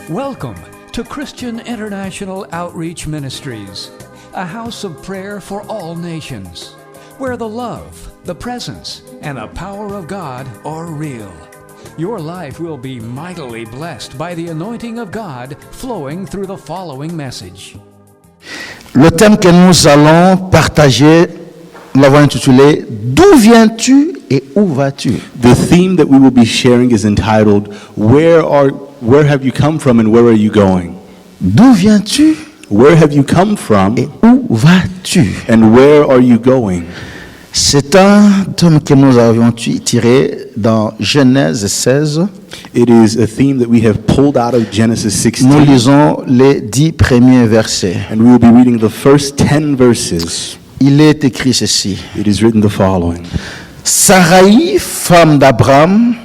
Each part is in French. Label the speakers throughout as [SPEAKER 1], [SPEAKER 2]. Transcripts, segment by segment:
[SPEAKER 1] Welcome to Christian International Outreach Ministries, a house of prayer for all nations, where the love, the presence, and the power of God are real. Your life will be mightily blessed by the anointing of God flowing through the following message.
[SPEAKER 2] Le thème que nous allons partager, nous l'avons intitulé « D'où viens-tu et où vas-tu »
[SPEAKER 3] The theme that we will be sharing is entitled, Where have you come from and where are you going?
[SPEAKER 2] D'où viens-tu
[SPEAKER 3] Where have you come from
[SPEAKER 2] et où vas-tu?
[SPEAKER 3] and where are you going?
[SPEAKER 2] C'est un thème que nous avions tiré dans Genèse 16.
[SPEAKER 3] It is a theme that we have pulled out of Genesis 16.
[SPEAKER 2] Nous lisons les 10 premiers versets.
[SPEAKER 3] And we will be reading the first 10 verses.
[SPEAKER 2] Il est écrit ceci.
[SPEAKER 3] It is written the following.
[SPEAKER 2] Sarai, femme d'Abraham,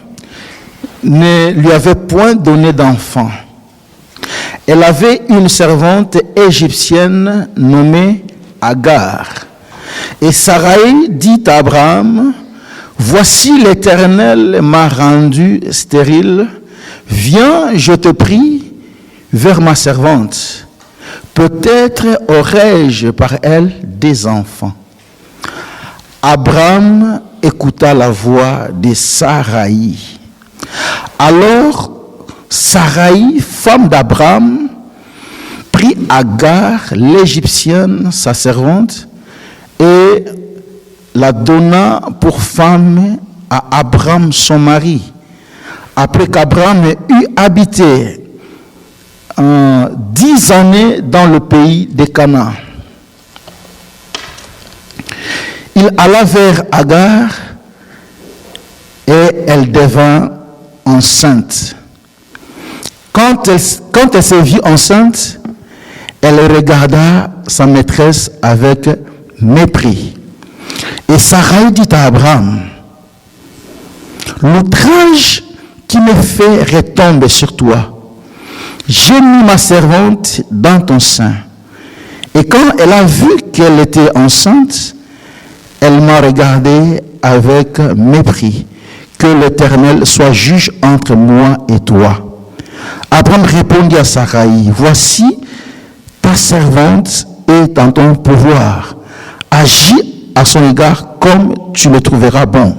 [SPEAKER 2] ne lui avait point donné d'enfant. Elle avait une servante égyptienne nommée Agar. Et Sarai dit à Abraham, « Voici l'Éternel m'a rendu stérile. Viens, je te prie, vers ma servante. Peut-être aurai-je par elle des enfants. » Abraham écouta la voix de Sarai. Alors Sarai, femme d'Abraham, prit Agar, l'Égyptienne, sa servante, et la donna pour femme à Abraham, son mari, après qu'Abraham eut habité 10 années dans le pays de Canaan. Il alla vers Agar et elle devint enceinte. Quand elle se vit enceinte, elle regarda sa maîtresse avec mépris. Et Sarai dit à Abraham, « L'outrage qui me fait retomber sur toi, j'ai mis ma servante dans ton sein. Et quand elle a vu qu'elle était enceinte, elle m'a regardé avec mépris. Que l'Éternel soit juge entre moi et toi. » Abraham répondit à Sarai, « Voici, ta servante est en ton pouvoir. Agis à son égard comme tu le trouveras bon. »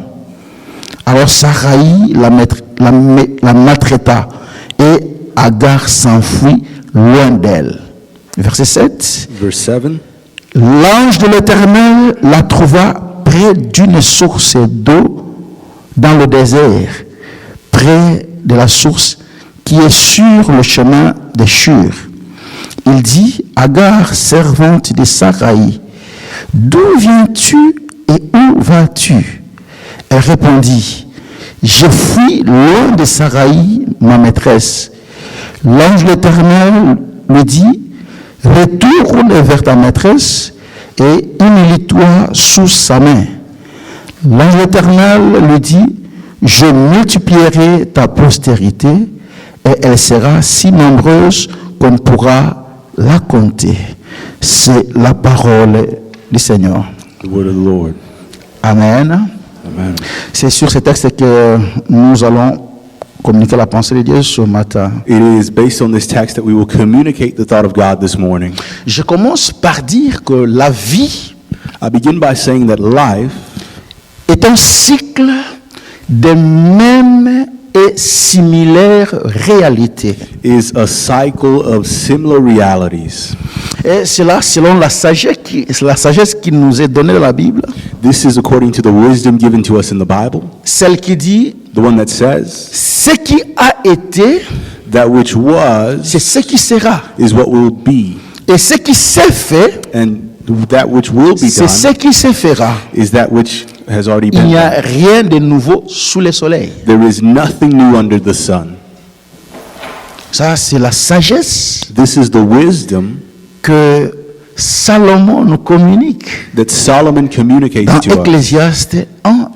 [SPEAKER 2] Alors Sarai la maltraita et Agar s'enfuit loin d'elle. Verset 7.
[SPEAKER 3] Verse 7.
[SPEAKER 2] L'ange de l'Éternel la trouva près d'une source d'eau dans le désert, près de la source qui est sur le chemin de Shur. Il dit, Agar, servante de Sarai, d'où viens-tu et où vas-tu? Elle répondit, je fuis loin de Sarai, ma maîtresse. L'ange de l'Éternel lui dit, retourne vers ta maîtresse et humilie-toi sous sa main. L'ange de l'Éternel lui dit, je multiplierai ta postérité et elle sera si nombreuse qu'on ne pourra la compter. C'est la parole du Seigneur.
[SPEAKER 3] The word of the Lord.
[SPEAKER 2] Amen.
[SPEAKER 3] Amen.
[SPEAKER 2] C'est sur ce texte que nous allons communiquer la pensée de Dieu ce matin.
[SPEAKER 3] It is based on this text that we will communicate the thought of God this morning.
[SPEAKER 2] Je commence par dire que la vie
[SPEAKER 3] I begin by saying that life
[SPEAKER 2] est un cycle de mêmes et similaires réalités.
[SPEAKER 3] is a cycle of similar realities.
[SPEAKER 2] Et cela selon la sagesse qui nous est donnée dans la Bible,
[SPEAKER 3] This is according to the wisdom given to us in the Bible,
[SPEAKER 2] celle qui dit
[SPEAKER 3] the one that says,
[SPEAKER 2] ce qui a été,
[SPEAKER 3] that which was
[SPEAKER 2] c'est ce qui sera.
[SPEAKER 3] is what will be,
[SPEAKER 2] Et ce qui s'est fait,
[SPEAKER 3] and that which will be
[SPEAKER 2] c'est ce
[SPEAKER 3] done
[SPEAKER 2] qui se fera.
[SPEAKER 3] is that which has already
[SPEAKER 2] Il
[SPEAKER 3] been
[SPEAKER 2] n'y a
[SPEAKER 3] done.
[SPEAKER 2] rien de nouveau sous le soleil.
[SPEAKER 3] There is nothing new under the sun.
[SPEAKER 2] Ça, c'est la sagesse
[SPEAKER 3] This is the wisdom
[SPEAKER 2] que Salomon nous communique
[SPEAKER 3] that Solomon communicates
[SPEAKER 2] dans
[SPEAKER 3] to us
[SPEAKER 2] Ecclésiaste 1,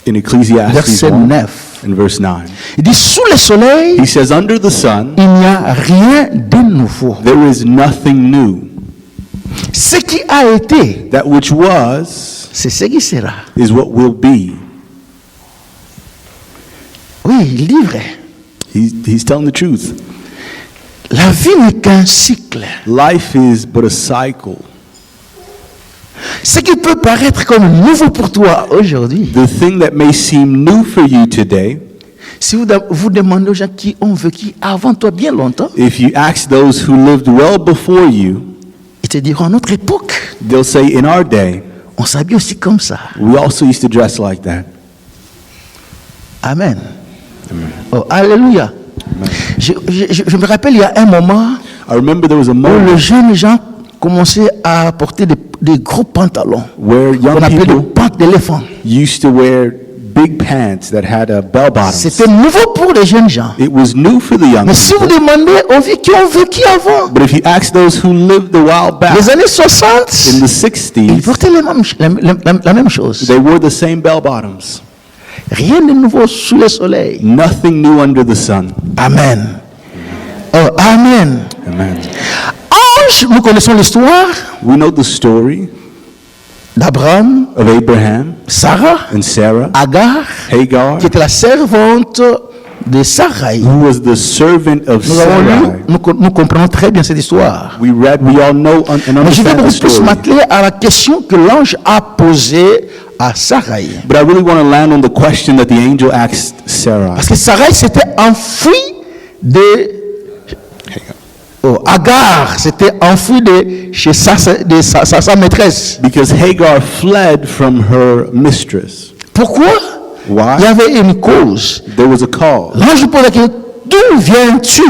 [SPEAKER 3] in Ecclesiastes
[SPEAKER 2] verset
[SPEAKER 3] 1
[SPEAKER 2] 9.
[SPEAKER 3] and verse 9.
[SPEAKER 2] Il dit, sous le soleil,
[SPEAKER 3] He says, under the sun,
[SPEAKER 2] il n'y a rien de nouveau.
[SPEAKER 3] there is nothing new.
[SPEAKER 2] Ce qui a été,
[SPEAKER 3] That which was
[SPEAKER 2] c'est ce qui sera.
[SPEAKER 3] is what will be.
[SPEAKER 2] Oui, il dit vrai.
[SPEAKER 3] He's telling the truth.
[SPEAKER 2] La vie n'est qu'un cycle.
[SPEAKER 3] Life is but a cycle.
[SPEAKER 2] Ce qui peut paraître comme nouveau pour toi aujourd'hui,
[SPEAKER 3] The thing that may seem new for you today,
[SPEAKER 2] si vous demandez aux gens qui ont vécu avant toi bien longtemps,
[SPEAKER 3] if you ask those who lived well before you,
[SPEAKER 2] ils te diront à notre époque,
[SPEAKER 3] they'll say, in our day,
[SPEAKER 2] on s'habille aussi comme ça.
[SPEAKER 3] we also used to dress like that.
[SPEAKER 2] Amen. Oh, alléluia. Je me rappelle, il y a un moment
[SPEAKER 3] I remember there was a
[SPEAKER 2] où
[SPEAKER 3] moment
[SPEAKER 2] les jeunes gens commençaient à porter des gros pantalons
[SPEAKER 3] where
[SPEAKER 2] qu'on
[SPEAKER 3] young
[SPEAKER 2] appelait des
[SPEAKER 3] people
[SPEAKER 2] pantes d'éléphant.
[SPEAKER 3] used to wear big pants that had bell bottoms.
[SPEAKER 2] C'était nouveau pour les jeunes gens.
[SPEAKER 3] It was new for the young
[SPEAKER 2] Mais si vous
[SPEAKER 3] people.
[SPEAKER 2] demandez aux vieux qui ont vécu avant,
[SPEAKER 3] But if you ask those who lived a while back,
[SPEAKER 2] les années
[SPEAKER 3] in
[SPEAKER 2] 60,
[SPEAKER 3] the
[SPEAKER 2] ils
[SPEAKER 3] 60s,
[SPEAKER 2] portaient la même chose.
[SPEAKER 3] they wore the same bell bottoms.
[SPEAKER 2] Rien de nouveau sous le soleil.
[SPEAKER 3] Nothing new under the sun.
[SPEAKER 2] Amen. Oh, amen.
[SPEAKER 3] Amen.
[SPEAKER 2] Ange, nous connaissons l'histoire
[SPEAKER 3] We know the story
[SPEAKER 2] d'Abraham,
[SPEAKER 3] of Abraham
[SPEAKER 2] Sarah,
[SPEAKER 3] and Sarah,
[SPEAKER 2] Agar,
[SPEAKER 3] Hagar,
[SPEAKER 2] qui était la servante de Sarai.
[SPEAKER 3] who was the servant of
[SPEAKER 2] Nous avons lu,
[SPEAKER 3] Sarai.
[SPEAKER 2] nous comprenons très bien cette histoire.
[SPEAKER 3] We all know and
[SPEAKER 2] Mais je vais
[SPEAKER 3] understand the
[SPEAKER 2] beaucoup plus
[SPEAKER 3] story.
[SPEAKER 2] m'atteler à la question que l'ange a posée à Sarai.
[SPEAKER 3] But I really want to land on the question that the angel asked Sarah.
[SPEAKER 2] Parce que Sarai s'était enfuie de... Oh, Agar s'était enfuie de chez sa maîtresse.
[SPEAKER 3] Because Hagar fled from her mistress.
[SPEAKER 2] Pourquoi?
[SPEAKER 3] Why?
[SPEAKER 2] Il y avait une cause.
[SPEAKER 3] There was a cause.
[SPEAKER 2] L'ange lui pose la question, d'où viens-tu?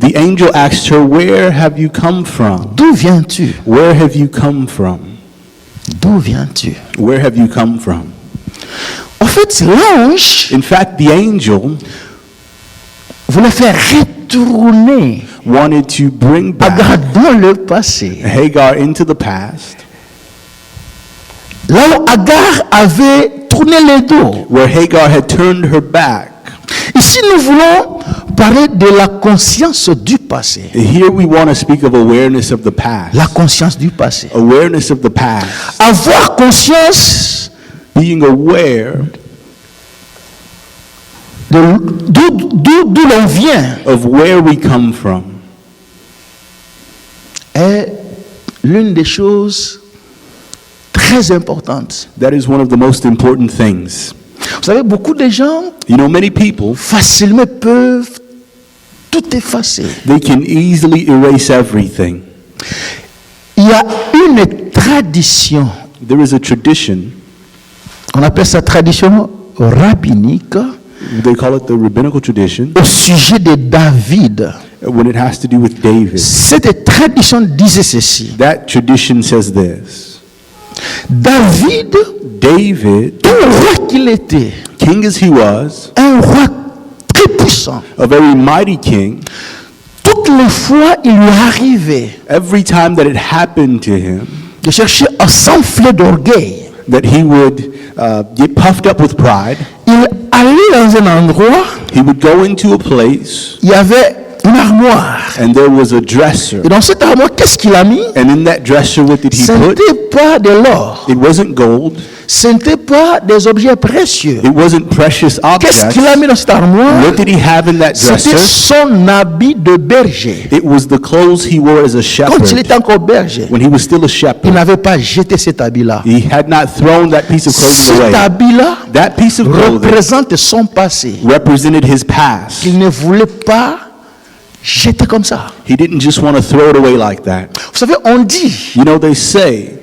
[SPEAKER 3] The angel asked her, "Where have you come from?
[SPEAKER 2] D'où viens-tu?
[SPEAKER 3] Where have you come from?
[SPEAKER 2] D'où viens-tu?
[SPEAKER 3] Where have you come from?"
[SPEAKER 2] En fait, l'ange
[SPEAKER 3] In fact, the angel
[SPEAKER 2] voulait faire retourner
[SPEAKER 3] wanted to bring
[SPEAKER 2] Agar
[SPEAKER 3] back
[SPEAKER 2] dans le passé.
[SPEAKER 3] Hagar into the past,
[SPEAKER 2] Là où Agar avait tourné le dos.
[SPEAKER 3] where Hagar had turned her back.
[SPEAKER 2] Ici, nous voulons parler de la conscience du passé.
[SPEAKER 3] Here we want to speak of awareness of the past.
[SPEAKER 2] La conscience du passé.
[SPEAKER 3] Awareness of the past.
[SPEAKER 2] Avoir conscience
[SPEAKER 3] Being aware
[SPEAKER 2] d'où l'on vient
[SPEAKER 3] of where we come from
[SPEAKER 2] est l'une des choses très importantes.
[SPEAKER 3] that is one of the most important things.
[SPEAKER 2] Vous savez, beaucoup de gens
[SPEAKER 3] You know, many people,
[SPEAKER 2] facilement peuvent tout effacer.
[SPEAKER 3] they can easily erase everything.
[SPEAKER 2] Il y a une tradition,
[SPEAKER 3] There is a tradition,
[SPEAKER 2] on appelle ça tradition rabbinique,
[SPEAKER 3] they call it the rabbinical tradition,
[SPEAKER 2] au sujet de David.
[SPEAKER 3] when it has to do with David.
[SPEAKER 2] Cette tradition disait ceci.
[SPEAKER 3] That tradition says this:
[SPEAKER 2] David,
[SPEAKER 3] David,
[SPEAKER 2] tout roi qu'il était,
[SPEAKER 3] king as he was,
[SPEAKER 2] un roi très puissant,
[SPEAKER 3] a very mighty king,
[SPEAKER 2] toutes les fois il lui arrivait
[SPEAKER 3] every time that it happened to him,
[SPEAKER 2] de chercher à s'enfler d'orgueil.
[SPEAKER 3] that he would get puffed up with pride,
[SPEAKER 2] Il allait dans un endroit,
[SPEAKER 3] he would go into a place,
[SPEAKER 2] il y avait une armoire.
[SPEAKER 3] and there was a dresser.
[SPEAKER 2] Et dans cette armoire, qu'est-ce qu'il a mis?
[SPEAKER 3] And in that dresser, what did he
[SPEAKER 2] Ce
[SPEAKER 3] put?
[SPEAKER 2] n'était pas de l'or.
[SPEAKER 3] It wasn't gold.
[SPEAKER 2] Ce n'était pas des objets précieux.
[SPEAKER 3] It wasn't precious
[SPEAKER 2] Qu'est-ce
[SPEAKER 3] objects.
[SPEAKER 2] qu'il a mis dans cette armoire?
[SPEAKER 3] What did he have in that
[SPEAKER 2] C'était
[SPEAKER 3] dresser?
[SPEAKER 2] son habit de berger.
[SPEAKER 3] It was the clothes he wore as a
[SPEAKER 2] Quand il
[SPEAKER 3] shepherd
[SPEAKER 2] était encore berger,
[SPEAKER 3] when he was still a
[SPEAKER 2] il
[SPEAKER 3] shepherd.
[SPEAKER 2] n'avait pas jeté cet habit-là.
[SPEAKER 3] He had not thrown that piece of clothing
[SPEAKER 2] Cet
[SPEAKER 3] away.
[SPEAKER 2] habit-là
[SPEAKER 3] That piece of clothing
[SPEAKER 2] représente son passé.
[SPEAKER 3] represented his past.
[SPEAKER 2] Qu'il ne voulait pas jeter comme ça.
[SPEAKER 3] He didn't just want to throw it away like that.
[SPEAKER 2] Vous savez, on dit,
[SPEAKER 3] You know, they say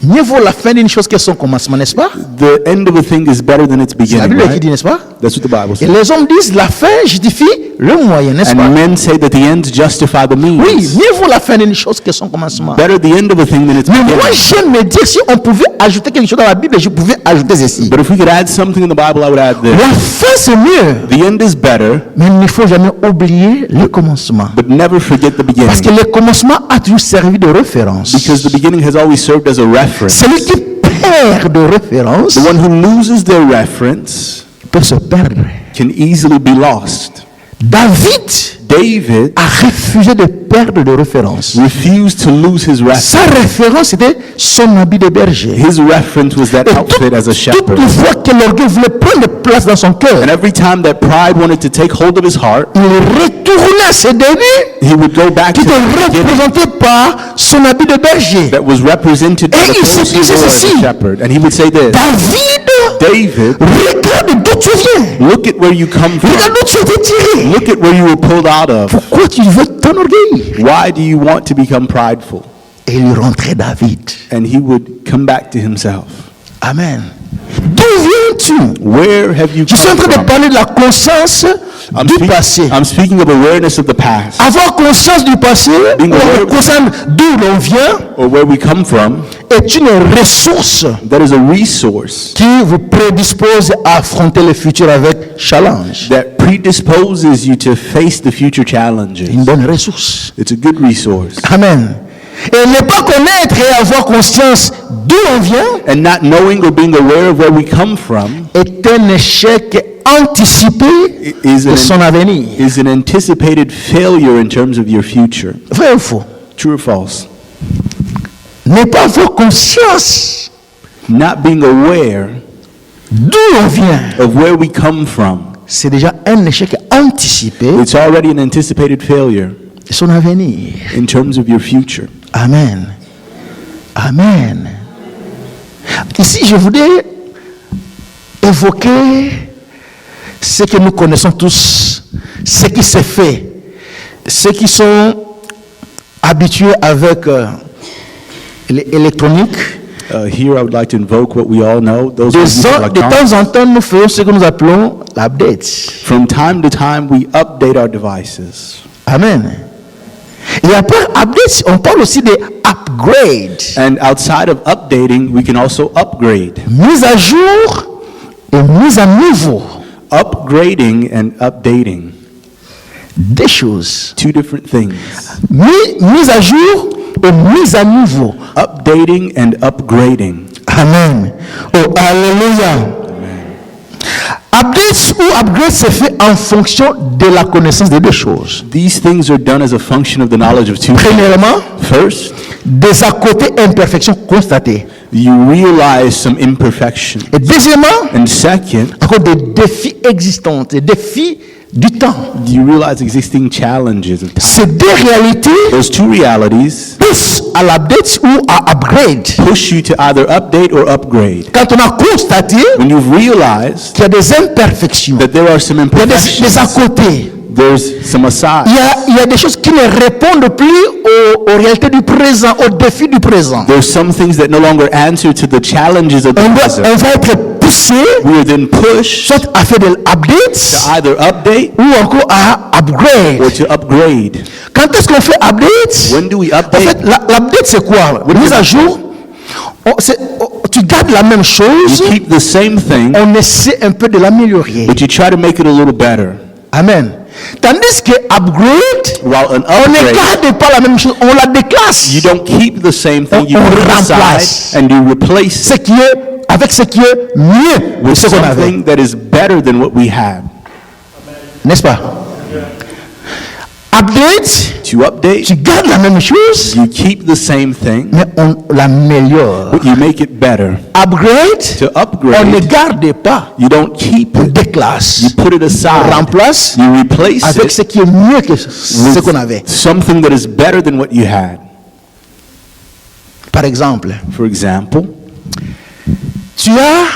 [SPEAKER 2] mieux vaut la fin d'une chose que son commencement, n'est-ce pas?
[SPEAKER 3] the end of a thing is better than its
[SPEAKER 2] C'est la
[SPEAKER 3] beginning,
[SPEAKER 2] Bible qui dit,
[SPEAKER 3] right?
[SPEAKER 2] n'est-ce pas?
[SPEAKER 3] That's what the Bible
[SPEAKER 2] Et
[SPEAKER 3] says.
[SPEAKER 2] les hommes disent, la fin justifie le moyen, n'est-ce pas?
[SPEAKER 3] And men say that the ends justify the means.
[SPEAKER 2] Oui, mieux vaut la fin d'une chose que son commencement.
[SPEAKER 3] Better the end of a thing than its
[SPEAKER 2] Mais moi,
[SPEAKER 3] beginning.
[SPEAKER 2] j'aime me dire, si on pouvait ajouter quelque chose dans la Bible, je pouvais ajouter ceci.
[SPEAKER 3] But if we could add something in the Bible, I would add this.
[SPEAKER 2] La fin, c'est mieux.
[SPEAKER 3] The end is better,
[SPEAKER 2] Mais il ne faut jamais oublier le commencement.
[SPEAKER 3] but never forget the
[SPEAKER 2] Parce que
[SPEAKER 3] beginning.
[SPEAKER 2] le commencement a toujours servi de référence.
[SPEAKER 3] Because the beginning has always served as a reference.
[SPEAKER 2] Celui qui perd de référence
[SPEAKER 3] The one who loses their reference
[SPEAKER 2] peut se perdre.
[SPEAKER 3] can easily be lost.
[SPEAKER 2] David
[SPEAKER 3] David
[SPEAKER 2] a refusé de perdre de référence.
[SPEAKER 3] refused to lose his reference.
[SPEAKER 2] Sa référence était son habit de berger.
[SPEAKER 3] His reference was that
[SPEAKER 2] Et
[SPEAKER 3] outfit as a
[SPEAKER 2] toute
[SPEAKER 3] shepherd.
[SPEAKER 2] fois que l'orgueil voulait prendre place dans son cœur,
[SPEAKER 3] And every time that pride wanted to take hold of his heart,
[SPEAKER 2] il retournait à ses débuts
[SPEAKER 3] he would go back
[SPEAKER 2] qui
[SPEAKER 3] to
[SPEAKER 2] étaient
[SPEAKER 3] the beginning
[SPEAKER 2] représentés par son habit de berger.
[SPEAKER 3] that was represented by
[SPEAKER 2] Et
[SPEAKER 3] the
[SPEAKER 2] il
[SPEAKER 3] clothes he
[SPEAKER 2] disait
[SPEAKER 3] wore as
[SPEAKER 2] ceci.
[SPEAKER 3] a shepherd. And he would say this,
[SPEAKER 2] David,
[SPEAKER 3] David,
[SPEAKER 2] regarde d'où tu viens.
[SPEAKER 3] look at where you come from.
[SPEAKER 2] Regarde d'où tu as été tiré.
[SPEAKER 3] Look at where you were pulled out of.
[SPEAKER 2] Pourquoi tu veux t'enorgueillir?
[SPEAKER 3] Why do you want to become prideful?
[SPEAKER 2] Et il rentrait David.
[SPEAKER 3] And he would come back to himself.
[SPEAKER 2] Amen. D'où viens-tu?
[SPEAKER 3] Where have you
[SPEAKER 2] Je suis en
[SPEAKER 3] come
[SPEAKER 2] train de
[SPEAKER 3] from?
[SPEAKER 2] parler de la conscience du passé.
[SPEAKER 3] I'm speaking of awareness of the past,
[SPEAKER 2] Avoir conscience du passé,
[SPEAKER 3] Being
[SPEAKER 2] ou
[SPEAKER 3] aware
[SPEAKER 2] avoir
[SPEAKER 3] of-
[SPEAKER 2] conscience d'où l'on vient,
[SPEAKER 3] or where we come from.
[SPEAKER 2] est une ressource
[SPEAKER 3] That is a resource
[SPEAKER 2] qui vous prédispose à affronter le futur avec challenge.
[SPEAKER 3] that predisposes you to face the future challenges.
[SPEAKER 2] Une bonne ressource.
[SPEAKER 3] It's a good resource.
[SPEAKER 2] Amen. Et ne pas connaître et avoir conscience d'où on vient
[SPEAKER 3] And not knowing or being aware of where we come from
[SPEAKER 2] est un échec anticipé
[SPEAKER 3] is
[SPEAKER 2] de son
[SPEAKER 3] an,
[SPEAKER 2] avenir.
[SPEAKER 3] is an anticipated failure in terms of your future.
[SPEAKER 2] Vrai ou faux?
[SPEAKER 3] True or false?
[SPEAKER 2] Ne pas avoir conscience
[SPEAKER 3] Not being aware
[SPEAKER 2] d'où on vient,
[SPEAKER 3] of where we come from,
[SPEAKER 2] c'est déjà un échec anticipé
[SPEAKER 3] it's already an anticipated failure
[SPEAKER 2] de son avenir.
[SPEAKER 3] in terms of your future.
[SPEAKER 2] Amen. Amen. Ici, je voudrais évoquer ce que nous connaissons tous, ce qui se fait, ceux qui sont habitués avec l'électronique.
[SPEAKER 3] Here I would like to invoke what we all know. Those who use
[SPEAKER 2] De
[SPEAKER 3] electronics.
[SPEAKER 2] temps en temps, nous faisons ce que nous appelons l'update.
[SPEAKER 3] From time to time, we update our devices.
[SPEAKER 2] Amen. Et après update, on parle aussi de upgrade.
[SPEAKER 3] And outside of updating, we can also upgrade.
[SPEAKER 2] Mise à jour et mise à niveau
[SPEAKER 3] Upgrading and updating,
[SPEAKER 2] des choses.
[SPEAKER 3] two different things.
[SPEAKER 2] Mise à jour et mise à niveau.
[SPEAKER 3] Updating and upgrading.
[SPEAKER 2] Amen. Oh, alléluia. Update ou upgrade se fait en fonction de la connaissance de deux choses.
[SPEAKER 3] These things are done as a function of the knowledge of two things.
[SPEAKER 2] Premièrement,
[SPEAKER 3] First,
[SPEAKER 2] des à côté imperfections constatées.
[SPEAKER 3] you realize some imperfection.
[SPEAKER 2] Et deuxièmement,
[SPEAKER 3] And second,
[SPEAKER 2] encore des défis existants, des défis du temps.
[SPEAKER 3] you realize existing challenges of time.
[SPEAKER 2] Ces deux réalités
[SPEAKER 3] Those two realities
[SPEAKER 2] poussent à l'update ou à upgrade.
[SPEAKER 3] push you to either update or upgrade.
[SPEAKER 2] Quand on a constaté
[SPEAKER 3] When you've realized
[SPEAKER 2] qu'il y a des imperfections,
[SPEAKER 3] that there are some
[SPEAKER 2] il y a des à
[SPEAKER 3] imperfections,
[SPEAKER 2] côté,
[SPEAKER 3] there's some aside.
[SPEAKER 2] il y a des choses qui ne répondent plus aux réalités du présent, aux défis du présent.
[SPEAKER 3] There's some things that no longer answer to the challenges of the
[SPEAKER 2] On
[SPEAKER 3] present.
[SPEAKER 2] va être poussé
[SPEAKER 3] We are then pushed
[SPEAKER 2] soit à faire de
[SPEAKER 3] to
[SPEAKER 2] l'update
[SPEAKER 3] either update
[SPEAKER 2] ou encore à upgrade.
[SPEAKER 3] or to upgrade.
[SPEAKER 2] Quand est-ce qu'on fait update?
[SPEAKER 3] When do we
[SPEAKER 2] En fait,
[SPEAKER 3] update?
[SPEAKER 2] l'update c'est quoi? Mise à jour. Tu gardes la même chose,
[SPEAKER 3] You keep the same thing,
[SPEAKER 2] on essaie un peu de l'améliorer.
[SPEAKER 3] but you try to make it a little better.
[SPEAKER 2] Amen. Tandis que upgrade,
[SPEAKER 3] While an
[SPEAKER 2] on ne
[SPEAKER 3] upgrade,
[SPEAKER 2] garde pas la même chose, on la déclasse.
[SPEAKER 3] you don't keep the same thing. You
[SPEAKER 2] On
[SPEAKER 3] put it
[SPEAKER 2] remplace.
[SPEAKER 3] aside and you replace
[SPEAKER 2] Ce
[SPEAKER 3] it
[SPEAKER 2] qui est avec ce qui est mieux de
[SPEAKER 3] with
[SPEAKER 2] ce qu'on avait.
[SPEAKER 3] something that is better than what we had.
[SPEAKER 2] N'est-ce pas? Update,
[SPEAKER 3] To update,
[SPEAKER 2] tu gardes la même chose,
[SPEAKER 3] you keep the same thing,
[SPEAKER 2] mais on l'améliore.
[SPEAKER 3] but you make it better.
[SPEAKER 2] Upgrade,
[SPEAKER 3] To
[SPEAKER 2] on ne
[SPEAKER 3] upgrade,
[SPEAKER 2] garde pas,
[SPEAKER 3] you don't keep
[SPEAKER 2] on
[SPEAKER 3] it.
[SPEAKER 2] déclasse.
[SPEAKER 3] You put it
[SPEAKER 2] On
[SPEAKER 3] aside.
[SPEAKER 2] remplace
[SPEAKER 3] You replace
[SPEAKER 2] avec ce
[SPEAKER 3] it
[SPEAKER 2] qui est mieux que ce qu'on avait.
[SPEAKER 3] with something that is better than what you had.
[SPEAKER 2] Par exemple,
[SPEAKER 3] For example,
[SPEAKER 2] tu as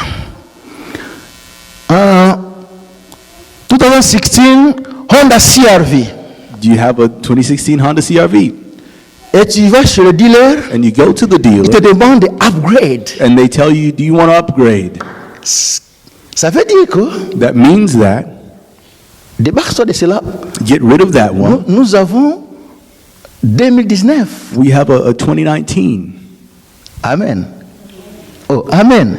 [SPEAKER 2] un 2016 Honda CR-V
[SPEAKER 3] you have a 2016 Honda CR-V,
[SPEAKER 2] et tu vas chez le dealer,
[SPEAKER 3] and you go to the
[SPEAKER 2] il te
[SPEAKER 3] dealer,
[SPEAKER 2] demande d'upgrade.
[SPEAKER 3] and they tell you, do you want to upgrade?
[SPEAKER 2] Ça veut dire que,
[SPEAKER 3] That means that,
[SPEAKER 2] débarque-toi de cela,
[SPEAKER 3] get rid of that one.
[SPEAKER 2] nous avons 2019.
[SPEAKER 3] We have a 2019.
[SPEAKER 2] Amen. Oh, Amen.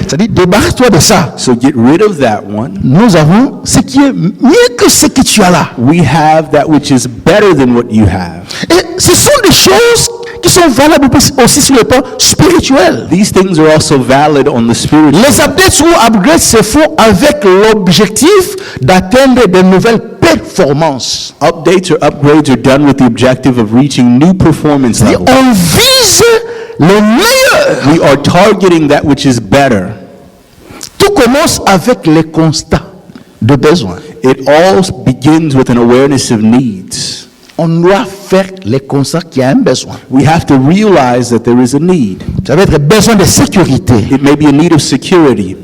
[SPEAKER 2] C'est-à-dire, débarque-toi de ça.
[SPEAKER 3] So get rid of that one.
[SPEAKER 2] Nous avons ce qui est mieux que ce que tu as là.
[SPEAKER 3] We have that which is better than what you have.
[SPEAKER 2] Et ce sont des choses qui sont valables aussi sur le plan spirituel.
[SPEAKER 3] These things are also valid on the spiritual.
[SPEAKER 2] Les updates ou upgrades se font avec l'objectif d'atteindre de nouvelles performances.
[SPEAKER 3] Updates or upgrades are done with the objective of reaching new performance
[SPEAKER 2] Et
[SPEAKER 3] levels.
[SPEAKER 2] on vise le meilleur.
[SPEAKER 3] We are targeting that which is better.
[SPEAKER 2] Tout commence avec les constats de besoin.
[SPEAKER 3] It all begins with an awareness of needs.
[SPEAKER 2] On doit faire les constats qu'il y a un besoin.
[SPEAKER 3] We have to realize that there is a need.
[SPEAKER 2] Ça va être besoin de sécurité.
[SPEAKER 3] It may be a need of security.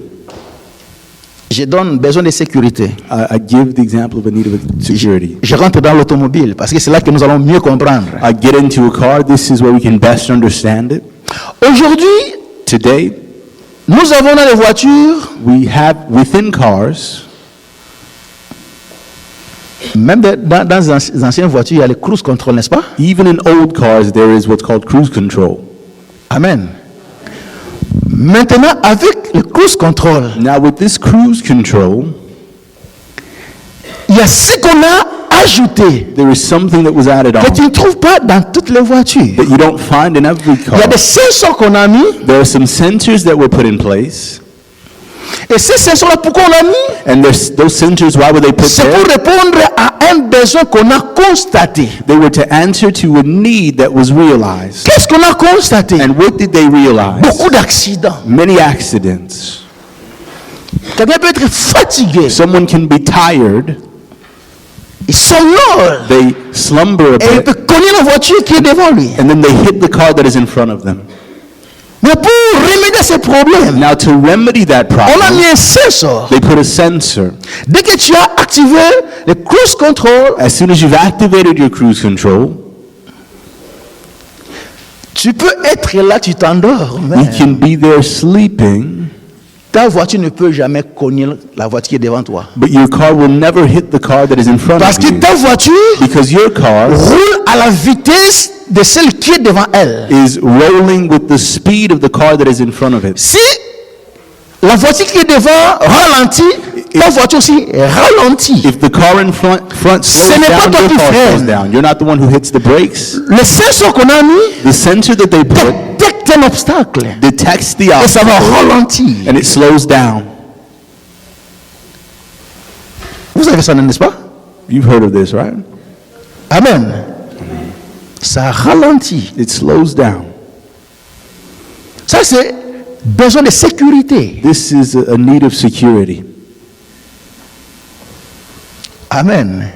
[SPEAKER 2] Je donne besoin de sécurité.
[SPEAKER 3] I give the example of a need of security.
[SPEAKER 2] Je rentre dans l'automobile parce que c'est là que nous allons mieux comprendre.
[SPEAKER 3] I get into a car. This is where we can best understand it.
[SPEAKER 2] Aujourd'hui,
[SPEAKER 3] Today,
[SPEAKER 2] nous avons dans les voitures,
[SPEAKER 3] we have within cars,
[SPEAKER 2] même dans les anciennes voitures, il y a les cruise control, n'est-ce pas?
[SPEAKER 3] even in old cars, there is what's called cruise control.
[SPEAKER 2] Amen. Maintenant, avec le cruise control,
[SPEAKER 3] Now, with this cruise control,
[SPEAKER 2] il y a ce qu'on a ajouté
[SPEAKER 3] there is something that was added
[SPEAKER 2] que tu
[SPEAKER 3] on
[SPEAKER 2] ne trouves pas dans toutes les voitures.
[SPEAKER 3] that you don't find in every
[SPEAKER 2] Il y a
[SPEAKER 3] car.
[SPEAKER 2] des sensors qu'on a mis,
[SPEAKER 3] There are some sensors that were put in place,
[SPEAKER 2] et ces sensors-là, pourquoi on l'a mis?
[SPEAKER 3] and those sensors, why were they put
[SPEAKER 2] C'est pour
[SPEAKER 3] there?
[SPEAKER 2] répondre à un besoin qu'on a constaté.
[SPEAKER 3] They were to answer to a need that was realized.
[SPEAKER 2] Qu'est-ce qu'on a constaté?
[SPEAKER 3] And what did they realize?
[SPEAKER 2] Beaucoup d'accidents.
[SPEAKER 3] Many accidents.
[SPEAKER 2] Quelqu'un peut être fatigué,
[SPEAKER 3] Someone can be tired,
[SPEAKER 2] il somnole,
[SPEAKER 3] they slumber a
[SPEAKER 2] et il
[SPEAKER 3] bit,
[SPEAKER 2] peut cogner la voiture qui est devant lui.
[SPEAKER 3] and then they hit the car that is in front of them.
[SPEAKER 2] Mais pour remédier à ces problèmes,
[SPEAKER 3] Now, to remedy that
[SPEAKER 2] on a
[SPEAKER 3] problem,
[SPEAKER 2] mis un sensor.
[SPEAKER 3] they put a sensor.
[SPEAKER 2] Dès que tu as activé le cruise control,
[SPEAKER 3] As soon as you've activated your cruise control,
[SPEAKER 2] tu peux être là, tu t'endors. Mais
[SPEAKER 3] you can be there sleeping,
[SPEAKER 2] ta voiture ne peut jamais cogner la voiture qui est devant toi.
[SPEAKER 3] but your car will never hit the car that is in front
[SPEAKER 2] Parce
[SPEAKER 3] of
[SPEAKER 2] que
[SPEAKER 3] you.
[SPEAKER 2] ta voiture
[SPEAKER 3] Because your car
[SPEAKER 2] roule à la vitesse de celle qui est devant elle.
[SPEAKER 3] is rolling with the speed of the car that is in front of it.
[SPEAKER 2] Si la voiture qui est devant ralentit, ta voiture aussi ralentit.
[SPEAKER 3] If the car in front slows
[SPEAKER 2] Ce n'est pas
[SPEAKER 3] down,
[SPEAKER 2] toi
[SPEAKER 3] your
[SPEAKER 2] qui
[SPEAKER 3] car slows
[SPEAKER 2] freine.
[SPEAKER 3] down. You're not the one who hits the brakes.
[SPEAKER 2] Le sensor qu'on a mis
[SPEAKER 3] The sensor that they put
[SPEAKER 2] détecte un obstacle
[SPEAKER 3] detects the
[SPEAKER 2] et ça va
[SPEAKER 3] obstacle
[SPEAKER 2] ralentir.
[SPEAKER 3] and it slows down.
[SPEAKER 2] Vous avez ça, n'est-ce pas?
[SPEAKER 3] You've heard of this, right?
[SPEAKER 2] Amen. Ça ralentit.
[SPEAKER 3] It slows down.
[SPEAKER 2] Ça, c'est besoin de sécurité.
[SPEAKER 3] This is a need of security.
[SPEAKER 2] Amen.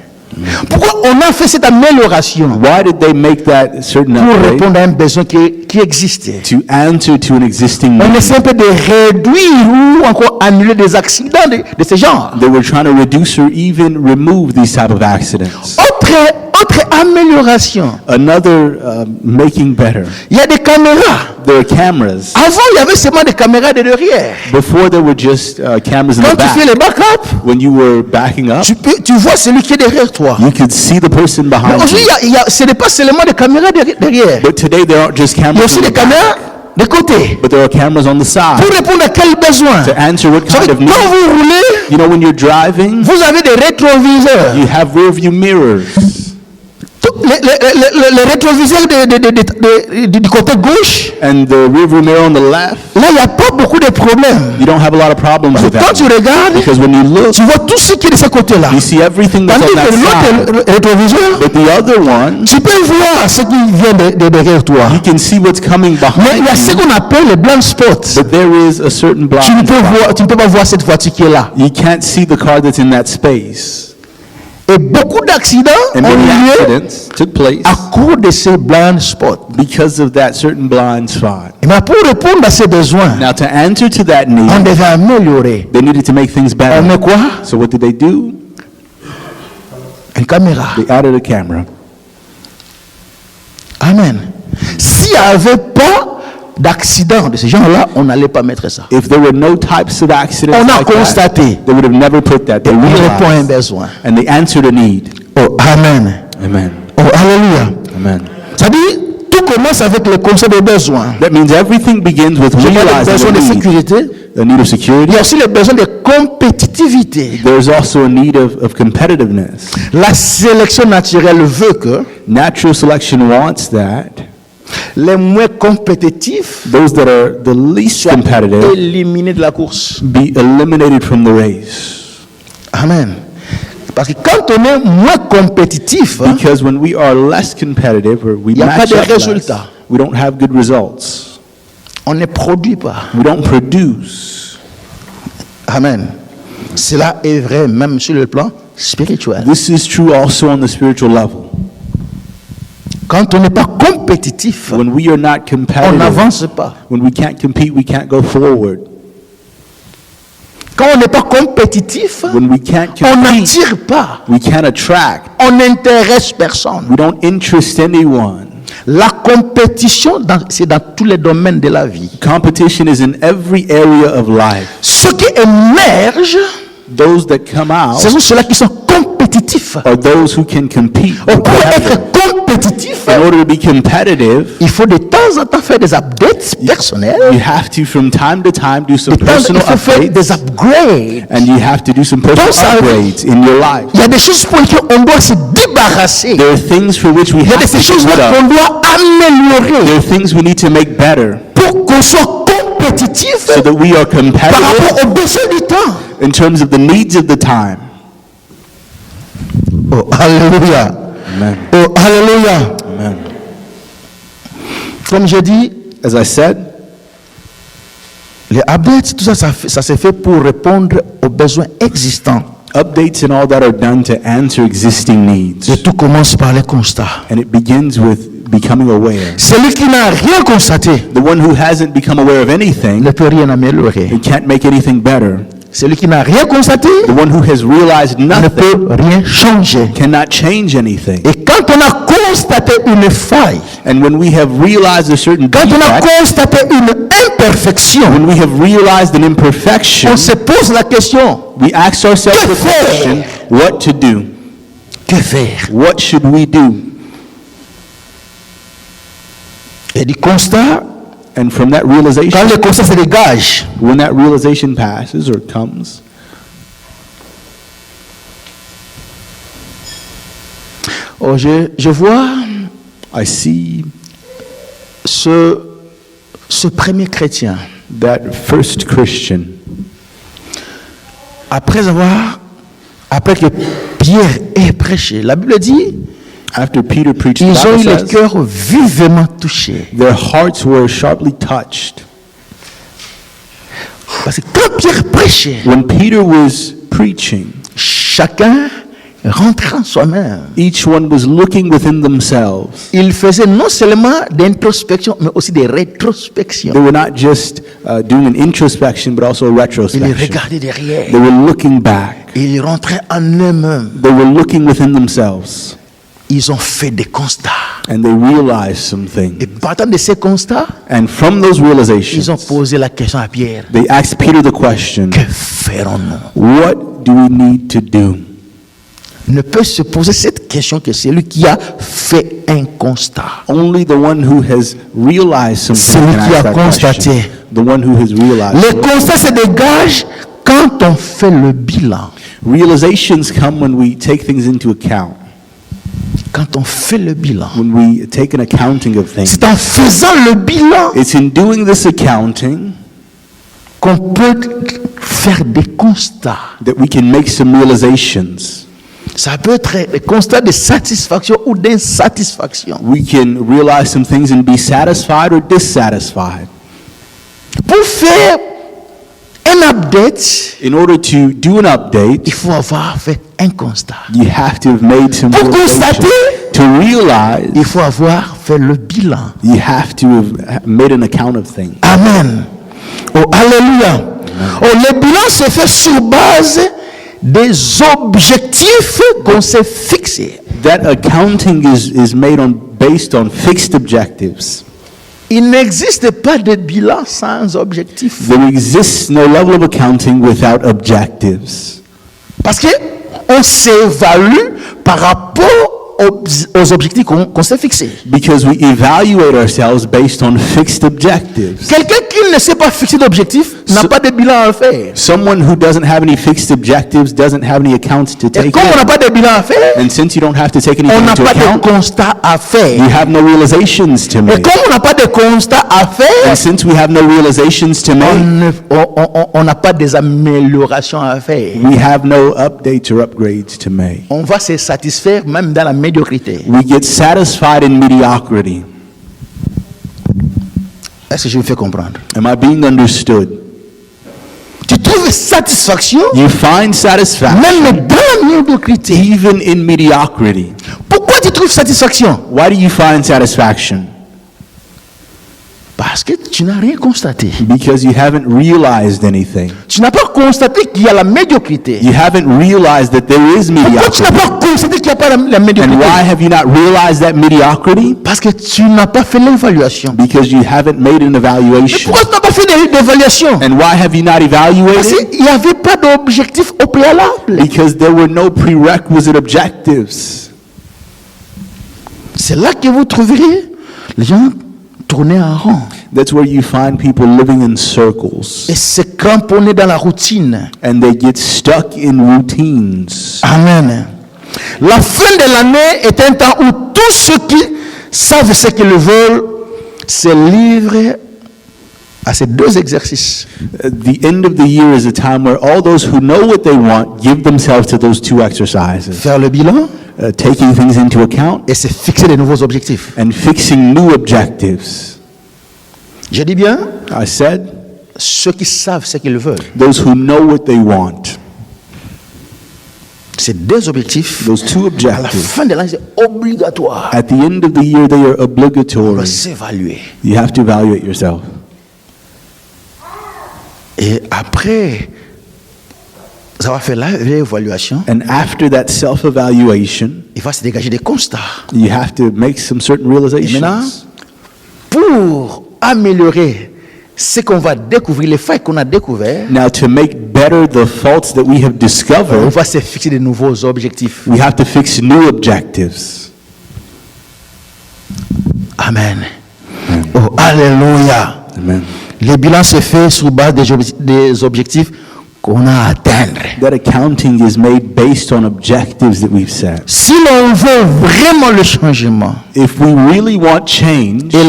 [SPEAKER 2] Pourquoi on a fait cette amélioration?
[SPEAKER 3] Why did they make that certain
[SPEAKER 2] Pour
[SPEAKER 3] upgrade?
[SPEAKER 2] répondre à un besoin qui existait.
[SPEAKER 3] To answer to an existing
[SPEAKER 2] On
[SPEAKER 3] need.
[SPEAKER 2] essaie un peu de réduire ou encore annuler des accidents de ce genre.
[SPEAKER 3] They were trying to reduce or even remove these type of accidents.
[SPEAKER 2] Autre amélioration.
[SPEAKER 3] Another making better.
[SPEAKER 2] Il y a des caméras.
[SPEAKER 3] There are cameras.
[SPEAKER 2] Avant, il y avait seulement des caméras de derrière.
[SPEAKER 3] Before there were just cameras in
[SPEAKER 2] Quand
[SPEAKER 3] the
[SPEAKER 2] tu fais
[SPEAKER 3] back.
[SPEAKER 2] les backups,
[SPEAKER 3] When you were backing up,
[SPEAKER 2] tu vois celui qui est derrière toi.
[SPEAKER 3] you could see the person
[SPEAKER 2] Mais
[SPEAKER 3] behind
[SPEAKER 2] aujourd'hui,
[SPEAKER 3] you.
[SPEAKER 2] ce n'est pas seulement des caméras derrière.
[SPEAKER 3] But today there aren't just
[SPEAKER 2] Il y a
[SPEAKER 3] cameras
[SPEAKER 2] aussi
[SPEAKER 3] in
[SPEAKER 2] des
[SPEAKER 3] the back,
[SPEAKER 2] caméras de côté.
[SPEAKER 3] but there are cameras on the side
[SPEAKER 2] Pour répondre à quel besoin?
[SPEAKER 3] to answer what
[SPEAKER 2] Vous savez,
[SPEAKER 3] kind of
[SPEAKER 2] quand
[SPEAKER 3] need.
[SPEAKER 2] vous roulez,
[SPEAKER 3] You know, when you're driving,
[SPEAKER 2] vous avez des rétroviseurs.
[SPEAKER 3] you have rear view mirrors.
[SPEAKER 2] Les rétroviseurs du côté gauche,
[SPEAKER 3] And the rear view mirror on the left,
[SPEAKER 2] là, il n'y a pas beaucoup de problèmes.
[SPEAKER 3] you don't have a lot of problems with
[SPEAKER 2] Quand tu
[SPEAKER 3] that.
[SPEAKER 2] regardes,
[SPEAKER 3] Because when you look,
[SPEAKER 2] tu vois tout ce qui est de ce côté-là.
[SPEAKER 3] you see everything that's
[SPEAKER 2] Tandis
[SPEAKER 3] on that
[SPEAKER 2] que
[SPEAKER 3] side.
[SPEAKER 2] l'autre rétroviseur,
[SPEAKER 3] But the other one,
[SPEAKER 2] tu peux voir ce qui vient de derrière toi.
[SPEAKER 3] you can see what's coming
[SPEAKER 2] Mais il
[SPEAKER 3] behind
[SPEAKER 2] y a ce
[SPEAKER 3] you.
[SPEAKER 2] qu'on appelle les blind spots.
[SPEAKER 3] But there is a certain
[SPEAKER 2] Tu ne
[SPEAKER 3] blind
[SPEAKER 2] peux
[SPEAKER 3] spot.
[SPEAKER 2] tu ne peux pas voir cette voiture qui est là.
[SPEAKER 3] You can't see the car that's in that space.
[SPEAKER 2] Et beaucoup d'accidents
[SPEAKER 3] And
[SPEAKER 2] ont
[SPEAKER 3] many
[SPEAKER 2] lieu
[SPEAKER 3] accidents took place
[SPEAKER 2] à cause de ces blind spots.
[SPEAKER 3] because of that certain blind spot.
[SPEAKER 2] Mais pour répondre à ces besoins,
[SPEAKER 3] Now, to answer to that
[SPEAKER 2] on
[SPEAKER 3] need,
[SPEAKER 2] devait améliorer.
[SPEAKER 3] they needed to make things
[SPEAKER 2] On
[SPEAKER 3] better.
[SPEAKER 2] met quoi?
[SPEAKER 3] So what did they do?
[SPEAKER 2] Une caméra.
[SPEAKER 3] They added a camera.
[SPEAKER 2] Amen. S'il n'y avait pas d'accident de ce genre-là, on n'allait pas mettre ça.
[SPEAKER 3] If there were no types of accidents
[SPEAKER 2] On a
[SPEAKER 3] like that,
[SPEAKER 2] constaté.
[SPEAKER 3] they would have never put that. They
[SPEAKER 2] On répond à un
[SPEAKER 3] realized,
[SPEAKER 2] besoin.
[SPEAKER 3] and they answered a need.
[SPEAKER 2] Oh, Amen.
[SPEAKER 3] Amen.
[SPEAKER 2] Oh, Alléluia.
[SPEAKER 3] Amen.
[SPEAKER 2] Ça dit, tout commence avec le concept de besoin.
[SPEAKER 3] That means everything begins with
[SPEAKER 2] Je parle de besoin de
[SPEAKER 3] realizing
[SPEAKER 2] sécurité.
[SPEAKER 3] a need of
[SPEAKER 2] Il
[SPEAKER 3] security.
[SPEAKER 2] y a aussi le besoin de compétitivité.
[SPEAKER 3] There's also a need of competitiveness.
[SPEAKER 2] La sélection naturelle veut que
[SPEAKER 3] Natural selection wants that
[SPEAKER 2] les moins compétitifs
[SPEAKER 3] those that are the least
[SPEAKER 2] soient
[SPEAKER 3] competitive
[SPEAKER 2] éliminés de la course.
[SPEAKER 3] be eliminated from the race.
[SPEAKER 2] Amen. Parce que quand on est moins compétitif,
[SPEAKER 3] Because when we are less competitive or we
[SPEAKER 2] Y a pas
[SPEAKER 3] match
[SPEAKER 2] de
[SPEAKER 3] up less,
[SPEAKER 2] résultats.
[SPEAKER 3] we don't have good results.
[SPEAKER 2] on ne produit pas.
[SPEAKER 3] We don't produce.
[SPEAKER 2] Amen. Cela est vrai même sur le plan spirituel.
[SPEAKER 3] This is true also on the spiritual level.
[SPEAKER 2] Quand on n'est pas compétitif,
[SPEAKER 3] When we are not
[SPEAKER 2] on
[SPEAKER 3] competitive,
[SPEAKER 2] n'avance pas.
[SPEAKER 3] when we can't compete, we can't go forward.
[SPEAKER 2] Quand on n'est pas compétitif,
[SPEAKER 3] When we can't
[SPEAKER 2] on
[SPEAKER 3] compete,
[SPEAKER 2] n'attire pas.
[SPEAKER 3] we can't attract.
[SPEAKER 2] On n'intéresse personne.
[SPEAKER 3] We don't interest anyone.
[SPEAKER 2] La compétition, c'est dans tous les domaines de la vie.
[SPEAKER 3] Competition is in every area of life.
[SPEAKER 2] Ceux qui émergent,
[SPEAKER 3] Those that come out
[SPEAKER 2] ce sont ceux-là qui sont compétitifs.
[SPEAKER 3] are those who can compete.
[SPEAKER 2] Pour être compétitif,
[SPEAKER 3] In order to be competitive,
[SPEAKER 2] il faut de temps en temps faire des updates personnels.
[SPEAKER 3] you have to, from time to time, do some
[SPEAKER 2] De temps en temps,
[SPEAKER 3] personal
[SPEAKER 2] il faut faire
[SPEAKER 3] updates,
[SPEAKER 2] des upgrades.
[SPEAKER 3] and you have to do some personal
[SPEAKER 2] Donc, ça-
[SPEAKER 3] upgrades in your life.
[SPEAKER 2] Il y a des choses pour lesquelles on doit se débarrasser.
[SPEAKER 3] There are things for which we
[SPEAKER 2] Il y a
[SPEAKER 3] have
[SPEAKER 2] des
[SPEAKER 3] to get
[SPEAKER 2] choses
[SPEAKER 3] rid
[SPEAKER 2] qu'on
[SPEAKER 3] of.
[SPEAKER 2] doit améliorer
[SPEAKER 3] There are things we need to make better
[SPEAKER 2] pour qu'on soit compétitif
[SPEAKER 3] so that we are
[SPEAKER 2] par
[SPEAKER 3] competitive
[SPEAKER 2] rapport aux besoins du temps.
[SPEAKER 3] in terms of the needs of the time.
[SPEAKER 2] Oh, alléluia.
[SPEAKER 3] Amen.
[SPEAKER 2] Oh, alléluia.
[SPEAKER 3] Amen.
[SPEAKER 2] Comme j'ai dit,
[SPEAKER 3] As I said,
[SPEAKER 2] les updates, tout ça, ça se fait pour répondre aux besoins existants.
[SPEAKER 3] updates and all that are done to answer existing
[SPEAKER 2] Et
[SPEAKER 3] needs.
[SPEAKER 2] tout commence par les constats.
[SPEAKER 3] And it begins with becoming aware.
[SPEAKER 2] Celui qui n'a rien constaté
[SPEAKER 3] The one who hasn't become aware of anything,
[SPEAKER 2] ne peut rien améliorer.
[SPEAKER 3] he can't make anything better.
[SPEAKER 2] Celui qui n'a rien constaté
[SPEAKER 3] The one who has realized
[SPEAKER 2] ne
[SPEAKER 3] nothing
[SPEAKER 2] peut rien changer.
[SPEAKER 3] cannot change anything.
[SPEAKER 2] Et quand on a constaté une faille,
[SPEAKER 3] And when we have realized a certain
[SPEAKER 2] quand on a
[SPEAKER 3] defect,
[SPEAKER 2] constaté une imperfection,
[SPEAKER 3] when we have realized an imperfection,
[SPEAKER 2] on se pose la question,
[SPEAKER 3] we ask ourselves
[SPEAKER 2] Que
[SPEAKER 3] the
[SPEAKER 2] faire?
[SPEAKER 3] question, what to do?
[SPEAKER 2] que faire?
[SPEAKER 3] What should we do?
[SPEAKER 2] Et du constat,
[SPEAKER 3] And from that
[SPEAKER 2] quand
[SPEAKER 3] realization,
[SPEAKER 2] le constat se dégage,
[SPEAKER 3] when that realization passes or comes,
[SPEAKER 2] oh, je vois
[SPEAKER 3] I see
[SPEAKER 2] ce premier chrétien,
[SPEAKER 3] that first Christian,
[SPEAKER 2] après que Pierre ait prêché, la Bible dit,
[SPEAKER 3] after Peter preached,
[SPEAKER 2] ils
[SPEAKER 3] the
[SPEAKER 2] ont eu
[SPEAKER 3] Bible
[SPEAKER 2] les
[SPEAKER 3] says,
[SPEAKER 2] cœurs vivement touchés.
[SPEAKER 3] their hearts were sharply touched.
[SPEAKER 2] Parce que quand Pierre prêchait,
[SPEAKER 3] When Peter was preaching,
[SPEAKER 2] chacun rentrait en soi-même.
[SPEAKER 3] each one was looking within themselves.
[SPEAKER 2] Il faisait non seulement d'introspection, mais aussi des rétrospections.
[SPEAKER 3] They were not just doing an introspection, but also a
[SPEAKER 2] Ils
[SPEAKER 3] retrospection.
[SPEAKER 2] regardaient derrière.
[SPEAKER 3] They were looking back.
[SPEAKER 2] Ils rentraient en eux-mêmes.
[SPEAKER 3] They were looking within themselves.
[SPEAKER 2] Ils ont fait des constats.
[SPEAKER 3] And they realized some things.
[SPEAKER 2] Et partant de ces constats,
[SPEAKER 3] And from those
[SPEAKER 2] ils ont
[SPEAKER 3] realizations,
[SPEAKER 2] posé la question à Pierre.
[SPEAKER 3] they asked Peter the question,
[SPEAKER 2] Que ferons-nous?
[SPEAKER 3] what do we need to do?
[SPEAKER 2] Ne peut se poser cette question que celui qui a fait un constat.
[SPEAKER 3] Only the one who has realized something
[SPEAKER 2] Celui
[SPEAKER 3] can
[SPEAKER 2] qui a
[SPEAKER 3] ask that question.
[SPEAKER 2] constaté.
[SPEAKER 3] The one who has realized.
[SPEAKER 2] Les constats se dégagent quand on fait le bilan.
[SPEAKER 3] Realizations come when we take things into account,
[SPEAKER 2] Quand on fait le bilan.
[SPEAKER 3] when we take an accounting of things.
[SPEAKER 2] C'est en faisant le bilan
[SPEAKER 3] It's in doing this accounting
[SPEAKER 2] qu'on peut faire des constats.
[SPEAKER 3] that we can make some realizations.
[SPEAKER 2] Ça peut être des constats de satisfaction ou d'insatisfaction.
[SPEAKER 3] We can realize some things and be satisfied or dissatisfied.
[SPEAKER 2] Pour faire un update,
[SPEAKER 3] In order to do an update,
[SPEAKER 2] il faut avoir fait un constat.
[SPEAKER 3] you have to have made some
[SPEAKER 2] Pour
[SPEAKER 3] realizations.
[SPEAKER 2] constater,
[SPEAKER 3] To realize,
[SPEAKER 2] il faut avoir fait le bilan.
[SPEAKER 3] you have to have made an account of things.
[SPEAKER 2] Amen. Oh, alléluia. Oh, le bilan se fait sur base des objectifs qu'on s'est fixés.
[SPEAKER 3] That accounting is made based on fixed objectives.
[SPEAKER 2] Il n'existe pas de bilan sans objectif.
[SPEAKER 3] There exists no level of accounting without objectives.
[SPEAKER 2] Parce que on s'évalue par rapport aux objectifs qu'on s'est fixés.
[SPEAKER 3] Because we evaluate ourselves based on fixed objectives.
[SPEAKER 2] Quelqu'un qui ne s'est pas fixé d'objectif n'a pas de bilan à faire.
[SPEAKER 3] Someone who doesn't have any fixed objectives doesn't have any accounts to
[SPEAKER 2] Et
[SPEAKER 3] take
[SPEAKER 2] comme on n'a
[SPEAKER 3] in.
[SPEAKER 2] pas de bilan à faire,
[SPEAKER 3] And since you don't have to take
[SPEAKER 2] on
[SPEAKER 3] anything
[SPEAKER 2] n'a
[SPEAKER 3] into
[SPEAKER 2] pas de
[SPEAKER 3] account,
[SPEAKER 2] constat à
[SPEAKER 3] you
[SPEAKER 2] faire.
[SPEAKER 3] have no realizations to
[SPEAKER 2] Et
[SPEAKER 3] make.
[SPEAKER 2] comme on n'a pas de constat à faire,
[SPEAKER 3] And since we have no realizations to make,
[SPEAKER 2] on n'a pas des améliorations à faire.
[SPEAKER 3] we have no updates or upgrades to make.
[SPEAKER 2] On va se satisfaire même dans la médiocrité.
[SPEAKER 3] We get satisfied in mediocrity.
[SPEAKER 2] Est-ce que je me fais comprendre?
[SPEAKER 3] Am I being understood?
[SPEAKER 2] Tu te trouves satisfaction
[SPEAKER 3] You find satisfaction
[SPEAKER 2] même dans la médiocrité.
[SPEAKER 3] even in mediocrity.
[SPEAKER 2] Pourquoi tu trouves satisfaction?
[SPEAKER 3] Why do you find satisfaction?
[SPEAKER 2] Parce que tu n'as rien constaté.
[SPEAKER 3] Because you haven't realized anything.
[SPEAKER 2] Tu n'as pas constaté qu'il y a la médiocrité.
[SPEAKER 3] You haven't realized that there is
[SPEAKER 2] Pourquoi tu n'as
[SPEAKER 3] mediocrity.
[SPEAKER 2] pas constaté qu'il n'y a pas la
[SPEAKER 3] And
[SPEAKER 2] médiocrité?
[SPEAKER 3] why have you not realized that mediocrity?
[SPEAKER 2] Parce que tu n'as pas fait l'évaluation.
[SPEAKER 3] Because you haven't made an
[SPEAKER 2] Mais
[SPEAKER 3] evaluation.
[SPEAKER 2] pourquoi tu n'as pas fait d'évaluation?
[SPEAKER 3] And why have you not
[SPEAKER 2] Parce
[SPEAKER 3] evaluated?
[SPEAKER 2] qu'il n'y avait pas d'objectif au préalable.
[SPEAKER 3] Because there were no prerequisite objectives.
[SPEAKER 2] C'est là que vous trouverez les gens tourner en rond
[SPEAKER 3] That's where you find people living in circles.
[SPEAKER 2] et se cramponner dans la routine.
[SPEAKER 3] And they get stuck in routines.
[SPEAKER 2] Amen. La fin de l'année est un temps où tous ceux qui savent ce qu'ils veulent se livrent à ces deux exercices.
[SPEAKER 3] The end of the year is a time where all those who know what they want give themselves to those two exercises.
[SPEAKER 2] Faire le bilan
[SPEAKER 3] Taking things into account
[SPEAKER 2] et se fixer de nouveaux objectifs.
[SPEAKER 3] and fixing new objectives.
[SPEAKER 2] Je dis bien,
[SPEAKER 3] I said,
[SPEAKER 2] ceux qui savent ce qu'ils veulent.
[SPEAKER 3] those who know what they want.
[SPEAKER 2] Ces deux objectifs,
[SPEAKER 3] Those two
[SPEAKER 2] à la
[SPEAKER 3] objectives.
[SPEAKER 2] fin de l'année, c'est obligatoire.
[SPEAKER 3] At the end of the year, they are
[SPEAKER 2] On va
[SPEAKER 3] obligatory.
[SPEAKER 2] s'évaluer.
[SPEAKER 3] You have to evaluate yourself.
[SPEAKER 2] Et après, ça va faire l'évaluation.
[SPEAKER 3] And after that self-evaluation,
[SPEAKER 2] Il va se dégager des constats.
[SPEAKER 3] you have to make some certain
[SPEAKER 2] Et maintenant,
[SPEAKER 3] realizations.
[SPEAKER 2] pour améliorer ce qu'on va découvrir, les failles qu'on a découvertes,
[SPEAKER 3] Now, to make better the faults that we have
[SPEAKER 2] on
[SPEAKER 3] discovered,
[SPEAKER 2] va se fixer de nouveaux objectifs.
[SPEAKER 3] we have to fix new objectives.
[SPEAKER 2] Amen. Oh, alléluia.
[SPEAKER 3] Amen.
[SPEAKER 2] Le bilan se fait sur base des objectifs qu'on a à atteindre.
[SPEAKER 3] That accounting is made based on objectives that we've set.
[SPEAKER 2] Si l'on veut vraiment le changement
[SPEAKER 3] If we really want change
[SPEAKER 2] et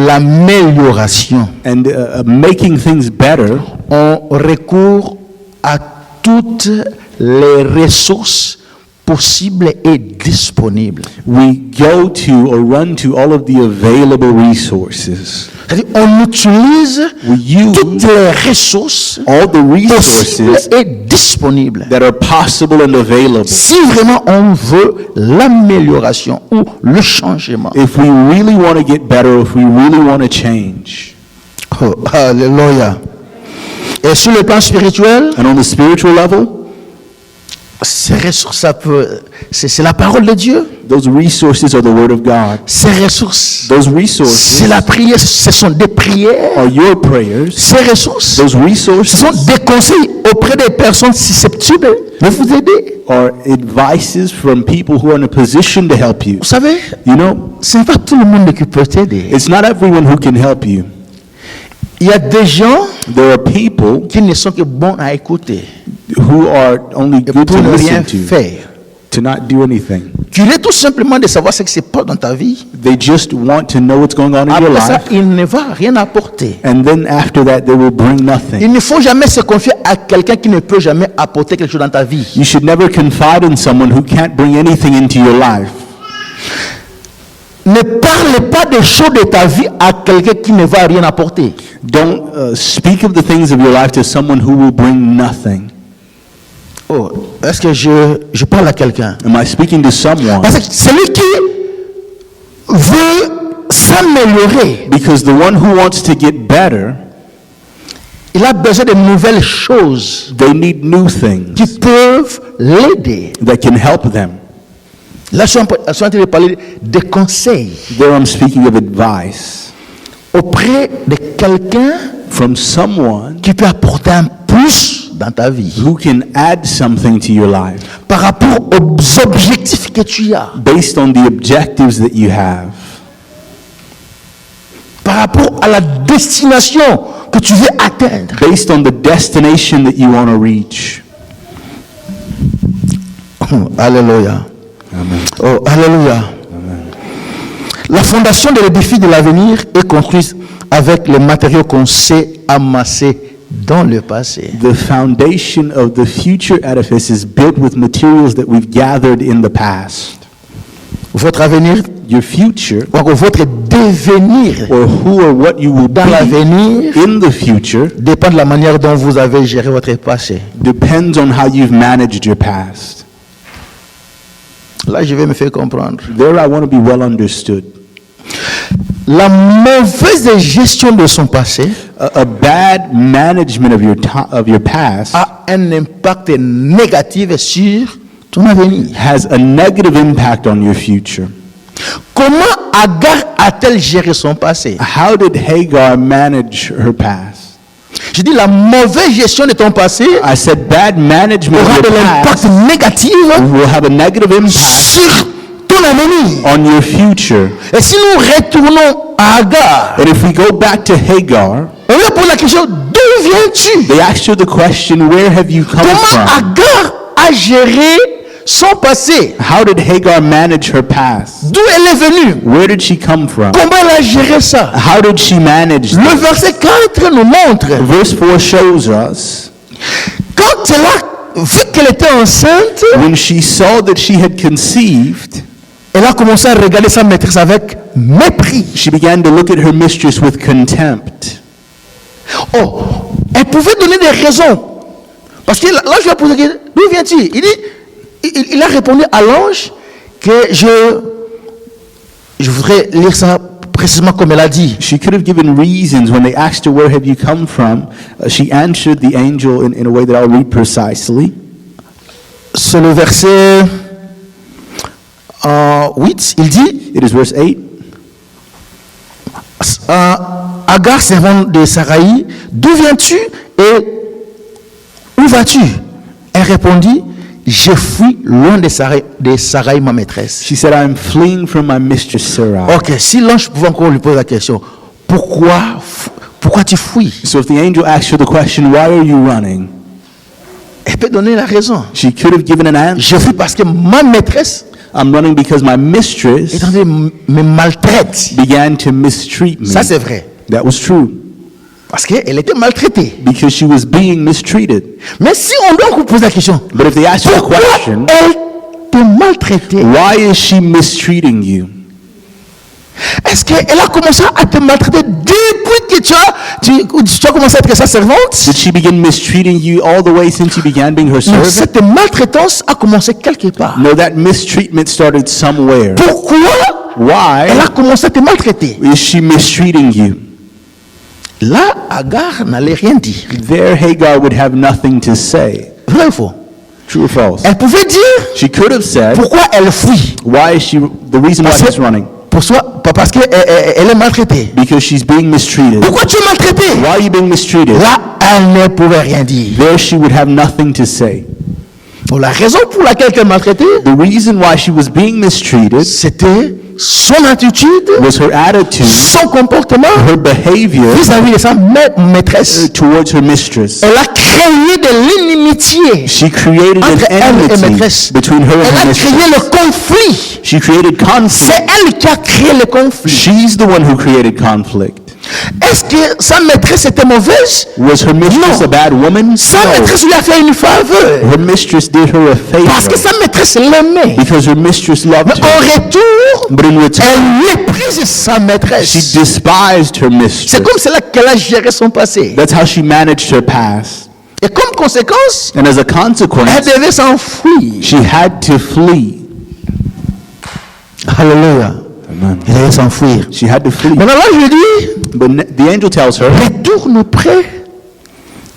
[SPEAKER 2] l'amélioration,
[SPEAKER 3] and making things better,
[SPEAKER 2] on recourt à toutes les ressources possibles et disponibles.
[SPEAKER 3] we go to or run to all of the available resources.
[SPEAKER 2] C'est-à-dire, on utilise
[SPEAKER 3] We use
[SPEAKER 2] toutes les ressources
[SPEAKER 3] all the
[SPEAKER 2] possibles
[SPEAKER 3] resources
[SPEAKER 2] et disponibles.
[SPEAKER 3] that are possible and available.
[SPEAKER 2] Si vraiment on veut l'amélioration ou le changement.
[SPEAKER 3] If we really want to get better, if we really want to change.
[SPEAKER 2] Oh, alléluia. Et sur le plan spirituel,
[SPEAKER 3] And on the spiritual level,
[SPEAKER 2] ces ressources, c'est la parole de Dieu.
[SPEAKER 3] those resources are the Word of God.
[SPEAKER 2] Ces ressources,
[SPEAKER 3] Those
[SPEAKER 2] c'est
[SPEAKER 3] resources
[SPEAKER 2] la prière, ce sont des prières.
[SPEAKER 3] are your prayers.
[SPEAKER 2] Ces ressources,
[SPEAKER 3] Those
[SPEAKER 2] ce
[SPEAKER 3] resources
[SPEAKER 2] sont des conseils auprès des personnes susceptibles de vous aider.
[SPEAKER 3] are advices from people who are in a position to help you.
[SPEAKER 2] Vous savez,
[SPEAKER 3] You know,
[SPEAKER 2] ce n'est pas tout le monde qui peut t'aider.
[SPEAKER 3] it's not everyone who can help you.
[SPEAKER 2] Il y a des gens
[SPEAKER 3] There are people
[SPEAKER 2] qui ne sont que bons à écouter
[SPEAKER 3] who are only
[SPEAKER 2] et
[SPEAKER 3] good
[SPEAKER 2] pour
[SPEAKER 3] to
[SPEAKER 2] ne rien
[SPEAKER 3] listen to,
[SPEAKER 2] faire.
[SPEAKER 3] to not do anything.
[SPEAKER 2] Tu veux tout simplement de savoir ce qui se passe dans ta vie.
[SPEAKER 3] They just want to know what's going on in your
[SPEAKER 2] Après ça,
[SPEAKER 3] life,
[SPEAKER 2] il ne va rien apporter.
[SPEAKER 3] and then after that, they will bring
[SPEAKER 2] Il
[SPEAKER 3] nothing.
[SPEAKER 2] ne faut jamais se confier à quelqu'un qui ne peut jamais apporter quelque chose dans ta vie.
[SPEAKER 3] You should never confide in someone who can't bring anything into your life.
[SPEAKER 2] Ne parle pas des choses de ta vie à quelqu'un qui ne va rien apporter.
[SPEAKER 3] Don't speak of the things of your life to someone who will bring nothing.
[SPEAKER 2] Oh, est-ce que je parle à quelqu'un?
[SPEAKER 3] Am I speaking to someone?
[SPEAKER 2] Parce que celui qui veut s'améliorer,
[SPEAKER 3] Because the one who wants to get better,
[SPEAKER 2] il a besoin de nouvelles choses
[SPEAKER 3] they need new things
[SPEAKER 2] qui peuvent l'aider.
[SPEAKER 3] that can help them.
[SPEAKER 2] Là, je suis en train de parler de conseils
[SPEAKER 3] There I'm speaking of advice
[SPEAKER 2] auprès de quelqu'un
[SPEAKER 3] from someone
[SPEAKER 2] qui peut apporter un plus dans ta vie
[SPEAKER 3] who can add something to your life
[SPEAKER 2] par rapport aux objectifs que tu as,
[SPEAKER 3] based on the objectives that you have,
[SPEAKER 2] par rapport à la destination que tu veux atteindre.
[SPEAKER 3] based on the destination that you want to reach.
[SPEAKER 2] Alléluia.
[SPEAKER 3] Amen.
[SPEAKER 2] Oh, alléluia. La fondation de l'édifice de l'avenir est construite avec les matériaux qu'on sait amasser dans le passé.
[SPEAKER 3] The foundation of the future edifice is built with materials that we've gathered in the past.
[SPEAKER 2] votre avenir,
[SPEAKER 3] your future,
[SPEAKER 2] ou encore votre devenir
[SPEAKER 3] or who or what you will
[SPEAKER 2] dans
[SPEAKER 3] be
[SPEAKER 2] l'avenir
[SPEAKER 3] in the future
[SPEAKER 2] dépend de la manière dont vous avez géré votre passé.
[SPEAKER 3] depends on how you've managed your past.
[SPEAKER 2] Là, je vais me faire comprendre.
[SPEAKER 3] There I want to be well understood.
[SPEAKER 2] La mauvaise gestion de son passé
[SPEAKER 3] A bad management of your past
[SPEAKER 2] a un impact négatif sur ton avenir.
[SPEAKER 3] has a negative impact on your future.
[SPEAKER 2] Comment Agar a-t-elle géré son passé?
[SPEAKER 3] How did Hagar manage her past?
[SPEAKER 2] Je dis la mauvaise gestion de ton passé
[SPEAKER 3] I said bad management
[SPEAKER 2] aura
[SPEAKER 3] of
[SPEAKER 2] de
[SPEAKER 3] your
[SPEAKER 2] l'impact
[SPEAKER 3] past
[SPEAKER 2] négatif
[SPEAKER 3] will have a negative impact
[SPEAKER 2] sur ton avenir.
[SPEAKER 3] on your future.
[SPEAKER 2] Et si nous retournons à Agar,
[SPEAKER 3] And if we go back to Hagar,
[SPEAKER 2] on lui pose la question, d'où viens-tu?
[SPEAKER 3] they asked her the question, where have you come
[SPEAKER 2] Comment
[SPEAKER 3] from?
[SPEAKER 2] Agar a géré son passé?
[SPEAKER 3] How did Hagar manage her past?
[SPEAKER 2] D'où elle est venue?
[SPEAKER 3] Where did she come from?
[SPEAKER 2] Comment elle a géré ça?
[SPEAKER 3] How did she manage
[SPEAKER 2] Le
[SPEAKER 3] this?
[SPEAKER 2] verset 4 nous montre,
[SPEAKER 3] Verse 4 shows us,
[SPEAKER 2] quand elle a vu qu'elle était enceinte,
[SPEAKER 3] when she saw that she had conceived,
[SPEAKER 2] elle a commencé à regarder sa maîtresse avec mépris.
[SPEAKER 3] she began to look at her mistress with contempt.
[SPEAKER 2] Oh, elle pouvait donner des raisons. Parce que là, je lui ai posé, d'où viens-tu? Il dit, il a répondu à l'ange que je voudrais lire ça précisément comme elle a dit.
[SPEAKER 3] She could have given reasons when they asked her, where have you come from? She answered the angel in a way that I'll read precisely.
[SPEAKER 2] C'est le verset 8, il dit,
[SPEAKER 3] It is verse 8.
[SPEAKER 2] Agar, servante de Sarai, d'où viens-tu et où vas-tu? Elle répondit, je fuis loin de Sarai, ma maîtresse.
[SPEAKER 3] She said, I'm fleeing from my mistress Sarah.
[SPEAKER 2] Ok, si l'ange pouvait encore lui poser la question, pourquoi tu fuis?
[SPEAKER 3] So if the angel asked her the question, why are you running?
[SPEAKER 2] Elle peut donner la raison.
[SPEAKER 3] She could have given an answer.
[SPEAKER 2] Je fuis parce que ma maîtresse
[SPEAKER 3] I'm running because my mistress
[SPEAKER 2] est en train de me maltraite.
[SPEAKER 3] began to mistreat me.
[SPEAKER 2] Ça c'est vrai.
[SPEAKER 3] That was true.
[SPEAKER 2] Parce qu'elle était maltraitée.
[SPEAKER 3] Because she was being mistreated.
[SPEAKER 2] Mais si on doit vous poser la question,
[SPEAKER 3] But if they ask you a
[SPEAKER 2] pourquoi
[SPEAKER 3] question,
[SPEAKER 2] elle te maltraitait?
[SPEAKER 3] why is she mistreating you?
[SPEAKER 2] Est-ce qu'elle a commencé à te maltraiter depuis que tu as commencé à être sa servante?
[SPEAKER 3] Did she begin mistreating you all the way since you began being her
[SPEAKER 2] Non,
[SPEAKER 3] servant?
[SPEAKER 2] cette maltraitance a commencé quelque part.
[SPEAKER 3] No, that mistreatment started somewhere.
[SPEAKER 2] Pourquoi
[SPEAKER 3] Why
[SPEAKER 2] elle a commencé à te maltraiter?
[SPEAKER 3] is she mistreating you?
[SPEAKER 2] Là, Agar n'allait rien dire.
[SPEAKER 3] There, Hagar would have nothing to say.
[SPEAKER 2] Vrai ou faux?
[SPEAKER 3] True or false?
[SPEAKER 2] Elle pouvait dire
[SPEAKER 3] She could have said,
[SPEAKER 2] pourquoi elle fuit.
[SPEAKER 3] why is she, the reason why she's running?
[SPEAKER 2] Parce qu'elle est maltraitée.
[SPEAKER 3] Because she's being mistreated.
[SPEAKER 2] Pourquoi tu es maltraité?
[SPEAKER 3] Why are you being mistreated?
[SPEAKER 2] Là, elle ne pouvait rien dire.
[SPEAKER 3] There, she would have nothing to say.
[SPEAKER 2] Bon, la raison pour laquelle elle est maltraitée,
[SPEAKER 3] The reason why she was being mistreated
[SPEAKER 2] c'était son attitude,
[SPEAKER 3] was her attitude,
[SPEAKER 2] son comportement
[SPEAKER 3] her behavior
[SPEAKER 2] vis-à-vis de sa maîtresse.
[SPEAKER 3] towards her mistress.
[SPEAKER 2] Elle a créé de l'inimitié
[SPEAKER 3] She created
[SPEAKER 2] entre
[SPEAKER 3] an
[SPEAKER 2] elle et
[SPEAKER 3] enmity
[SPEAKER 2] maîtresse.
[SPEAKER 3] between her
[SPEAKER 2] Elle
[SPEAKER 3] and her
[SPEAKER 2] a créé
[SPEAKER 3] mistress.
[SPEAKER 2] le conflit.
[SPEAKER 3] She created conflict.
[SPEAKER 2] C'est elle qui a créé le conflit.
[SPEAKER 3] She's the one who created conflict.
[SPEAKER 2] Est-ce que sa maîtresse était mauvaise?
[SPEAKER 3] Was her mistress
[SPEAKER 2] No.
[SPEAKER 3] a bad woman?
[SPEAKER 2] Sa
[SPEAKER 3] No.
[SPEAKER 2] maîtresse lui a fait une faveur.
[SPEAKER 3] Her mistress did her a
[SPEAKER 2] Parce que
[SPEAKER 3] favor
[SPEAKER 2] sa maîtresse l'aimait.
[SPEAKER 3] because her mistress loved
[SPEAKER 2] Mais en
[SPEAKER 3] her.
[SPEAKER 2] retour,
[SPEAKER 3] But in return,
[SPEAKER 2] elle méprise sa
[SPEAKER 3] she
[SPEAKER 2] maîtresse.
[SPEAKER 3] despised her
[SPEAKER 2] C'est
[SPEAKER 3] mistress.
[SPEAKER 2] comme cela qu'elle a géré son passé.
[SPEAKER 3] That's how she managed her past.
[SPEAKER 2] Et comme conséquence,
[SPEAKER 3] And as a
[SPEAKER 2] elle
[SPEAKER 3] consequence,
[SPEAKER 2] devait s'enfuir.
[SPEAKER 3] she had to flee.
[SPEAKER 2] Alléluia.
[SPEAKER 3] Amen.
[SPEAKER 2] Elle devait s'enfuir.
[SPEAKER 3] She had to flee.
[SPEAKER 2] Maintenant là, je lui dis,
[SPEAKER 3] But the angel tells her,
[SPEAKER 2] retourne près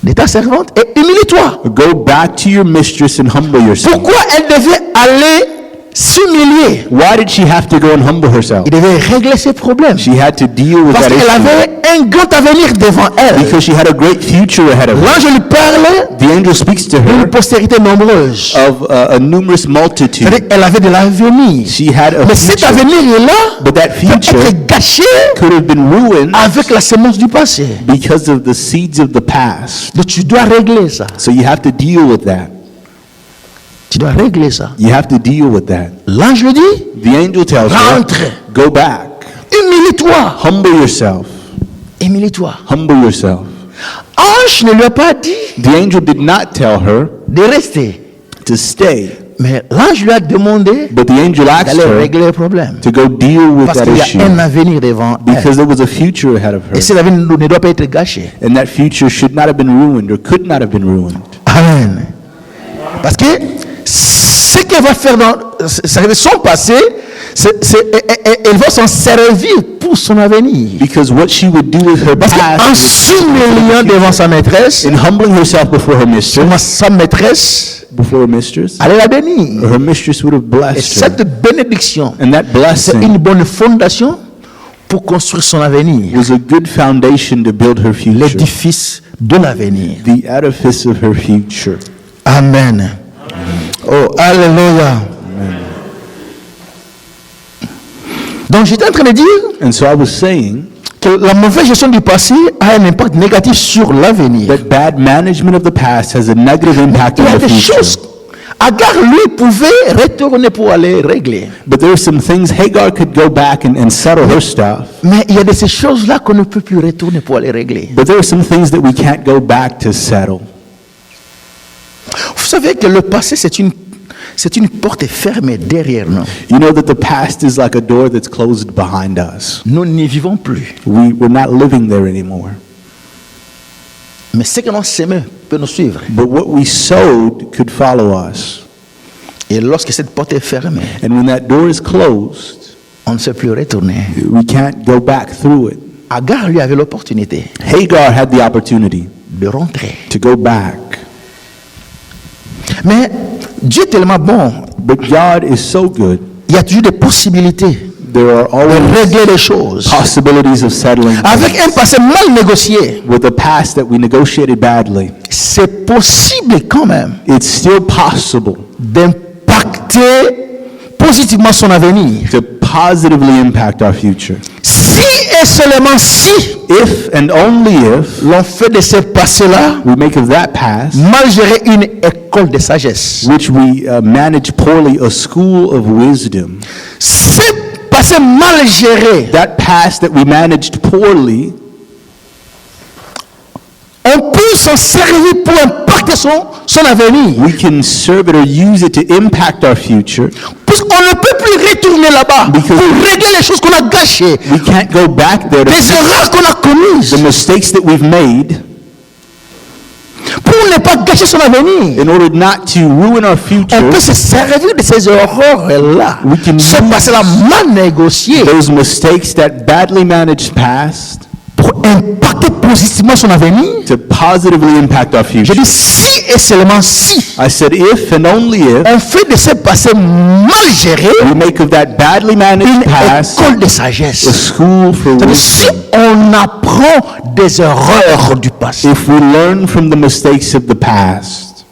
[SPEAKER 2] de ta servante et humilie-toi.
[SPEAKER 3] go back to your mistress and humble yourself.
[SPEAKER 2] Pourquoi elle devait aller s'humilier?
[SPEAKER 3] Why did she have to go and humble herself?
[SPEAKER 2] Il devait régler ses problèmes.
[SPEAKER 3] She had to deal with
[SPEAKER 2] Parce
[SPEAKER 3] that
[SPEAKER 2] qu'elle
[SPEAKER 3] issue
[SPEAKER 2] avait un grand avenir devant elle.
[SPEAKER 3] because she had a great future ahead of her.
[SPEAKER 2] Là, je lui parlais
[SPEAKER 3] The angel speaks to
[SPEAKER 2] d'une
[SPEAKER 3] her
[SPEAKER 2] postérité nombreuse.
[SPEAKER 3] of a numerous multitude.
[SPEAKER 2] C'est-à-dire, elle avait de l'avenir.
[SPEAKER 3] She had a
[SPEAKER 2] Mais cet
[SPEAKER 3] future,
[SPEAKER 2] avenir-là
[SPEAKER 3] but that
[SPEAKER 2] peut
[SPEAKER 3] future
[SPEAKER 2] être gâché
[SPEAKER 3] could have been ruined
[SPEAKER 2] avec la sémence du passé.
[SPEAKER 3] because of the seeds of the past.
[SPEAKER 2] Donc tu dois régler ça.
[SPEAKER 3] So you have to deal with that.
[SPEAKER 2] Tu dois régler ça.
[SPEAKER 3] You have to deal with that.
[SPEAKER 2] L'ange lui dit,
[SPEAKER 3] The angel tells her,
[SPEAKER 2] rentre,
[SPEAKER 3] go back,
[SPEAKER 2] humilie-toi.
[SPEAKER 3] humble yourself,
[SPEAKER 2] Humilie-toi.
[SPEAKER 3] humble yourself.
[SPEAKER 2] Ange ne lui a pas dit
[SPEAKER 3] The angel did not tell her
[SPEAKER 2] de rester.
[SPEAKER 3] to stay.
[SPEAKER 2] Mais l'ange lui a demandé
[SPEAKER 3] But the angel asked
[SPEAKER 2] d'aller
[SPEAKER 3] her
[SPEAKER 2] régler le problème.
[SPEAKER 3] to go deal with
[SPEAKER 2] Parce
[SPEAKER 3] that
[SPEAKER 2] qu'il y
[SPEAKER 3] issue
[SPEAKER 2] a un avenir devant elle.
[SPEAKER 3] because there was a future ahead of her.
[SPEAKER 2] Et cet avenir ne doit pas être gâché.
[SPEAKER 3] And that future should not have been ruined or could not have been ruined.
[SPEAKER 2] Amen. Parce que ce qu'elle va faire dans son passé, elle va s'en servir pour son avenir.
[SPEAKER 3] Because what she would do with her
[SPEAKER 2] Parce qu'en
[SPEAKER 3] past,
[SPEAKER 2] s'humiliant devant sa maîtresse,
[SPEAKER 3] in humbling herself before her mistress,
[SPEAKER 2] sa maîtresse allait la bénir.
[SPEAKER 3] her mistress would have
[SPEAKER 2] Et
[SPEAKER 3] blessed her.
[SPEAKER 2] cette bénédiction,
[SPEAKER 3] And that
[SPEAKER 2] c'est
[SPEAKER 3] blessing
[SPEAKER 2] une bonne fondation pour construire son avenir.
[SPEAKER 3] was a good foundation to build her future,
[SPEAKER 2] L'édifice de l'avenir.
[SPEAKER 3] the edifice of her future.
[SPEAKER 2] Amen. Oh, alléluia. Donc j'étais en train de dire
[SPEAKER 3] And so I was saying
[SPEAKER 2] que la mauvaise gestion du passé a un impact négatif sur l'avenir.
[SPEAKER 3] that bad management of the past has a negative impact
[SPEAKER 2] Il y
[SPEAKER 3] on
[SPEAKER 2] a
[SPEAKER 3] the
[SPEAKER 2] des
[SPEAKER 3] future.
[SPEAKER 2] choses. Agar, lui, pouvait retourner pour aller régler.
[SPEAKER 3] But there are some things Hagar could go back and settle her stuff.
[SPEAKER 2] Mais il y a de ces choses-là qu'on ne peut plus retourner pour aller régler.
[SPEAKER 3] But there are some things that we can't go back to settle.
[SPEAKER 2] Vous savez que le passé, c'est une porte fermée derrière nous.
[SPEAKER 3] You know that the past is like a door that's closed behind us.
[SPEAKER 2] Nous n'y vivons plus.
[SPEAKER 3] We're not living there anymore.
[SPEAKER 2] Mais ce que l'on sème peut nous suivre.
[SPEAKER 3] But what we sowed could follow us.
[SPEAKER 2] Et lorsque cette porte est fermée,
[SPEAKER 3] And when that door is closed,
[SPEAKER 2] on ne sait plus retourner.
[SPEAKER 3] we can't go back through it.
[SPEAKER 2] Agar, lui, avait l'opportunité
[SPEAKER 3] Hagar had the opportunity
[SPEAKER 2] de rentrer.
[SPEAKER 3] to go back.
[SPEAKER 2] Mais Dieu est tellement bon.
[SPEAKER 3] But God is so good.
[SPEAKER 2] Il y a toujours des possibilités
[SPEAKER 3] There are
[SPEAKER 2] de
[SPEAKER 3] always
[SPEAKER 2] régler les choses.
[SPEAKER 3] possibilities of settling
[SPEAKER 2] Avec un
[SPEAKER 3] things.
[SPEAKER 2] passé mal négocié,
[SPEAKER 3] With a past that we negotiated badly.
[SPEAKER 2] c'est possible quand même
[SPEAKER 3] It's still possible
[SPEAKER 2] d'impacter positivement son avenir.
[SPEAKER 3] to positively impact our future.
[SPEAKER 2] Si et seulement si
[SPEAKER 3] If and only if
[SPEAKER 2] l'on fait de ce passé-là
[SPEAKER 3] we make of that past,
[SPEAKER 2] mal gérer une école de sagesse.
[SPEAKER 3] which we manage poorly, a school of wisdom.
[SPEAKER 2] Ce passé mal géré,
[SPEAKER 3] That past that we managed poorly,
[SPEAKER 2] on peut s'en servir pour impacter son avenir.
[SPEAKER 3] we can serve it or use it to impact our future.
[SPEAKER 2] Puisqu'on ne peut plus retourner là-bas
[SPEAKER 3] Because-
[SPEAKER 2] pour régler les choses qu'on a gâchées,
[SPEAKER 3] We can't go back there to
[SPEAKER 2] les erreurs qu'on a commises,
[SPEAKER 3] the mistakes that we've made
[SPEAKER 2] pour ne pas gâcher son avenir.
[SPEAKER 3] in order not to ruin our
[SPEAKER 2] On
[SPEAKER 3] future.
[SPEAKER 2] peut se servir de ces erreurs-là,
[SPEAKER 3] We can
[SPEAKER 2] ce
[SPEAKER 3] use-
[SPEAKER 2] passé-là mal négocié,
[SPEAKER 3] Those mistakes, that badly managed past,
[SPEAKER 2] pour impacter positivement son avenir.
[SPEAKER 3] to positively impact our
[SPEAKER 2] Je
[SPEAKER 3] future.
[SPEAKER 2] dis si et seulement si
[SPEAKER 3] I said if and only if
[SPEAKER 2] on fait de ce passé mal géré
[SPEAKER 3] we make of that badly
[SPEAKER 2] une
[SPEAKER 3] managed past
[SPEAKER 2] école de
[SPEAKER 3] a
[SPEAKER 2] sagesse.
[SPEAKER 3] school for
[SPEAKER 2] C'est-à-dire, si
[SPEAKER 3] wisdom.
[SPEAKER 2] on apprend des erreurs du passé,
[SPEAKER 3] If we learn from the mistakes of the past,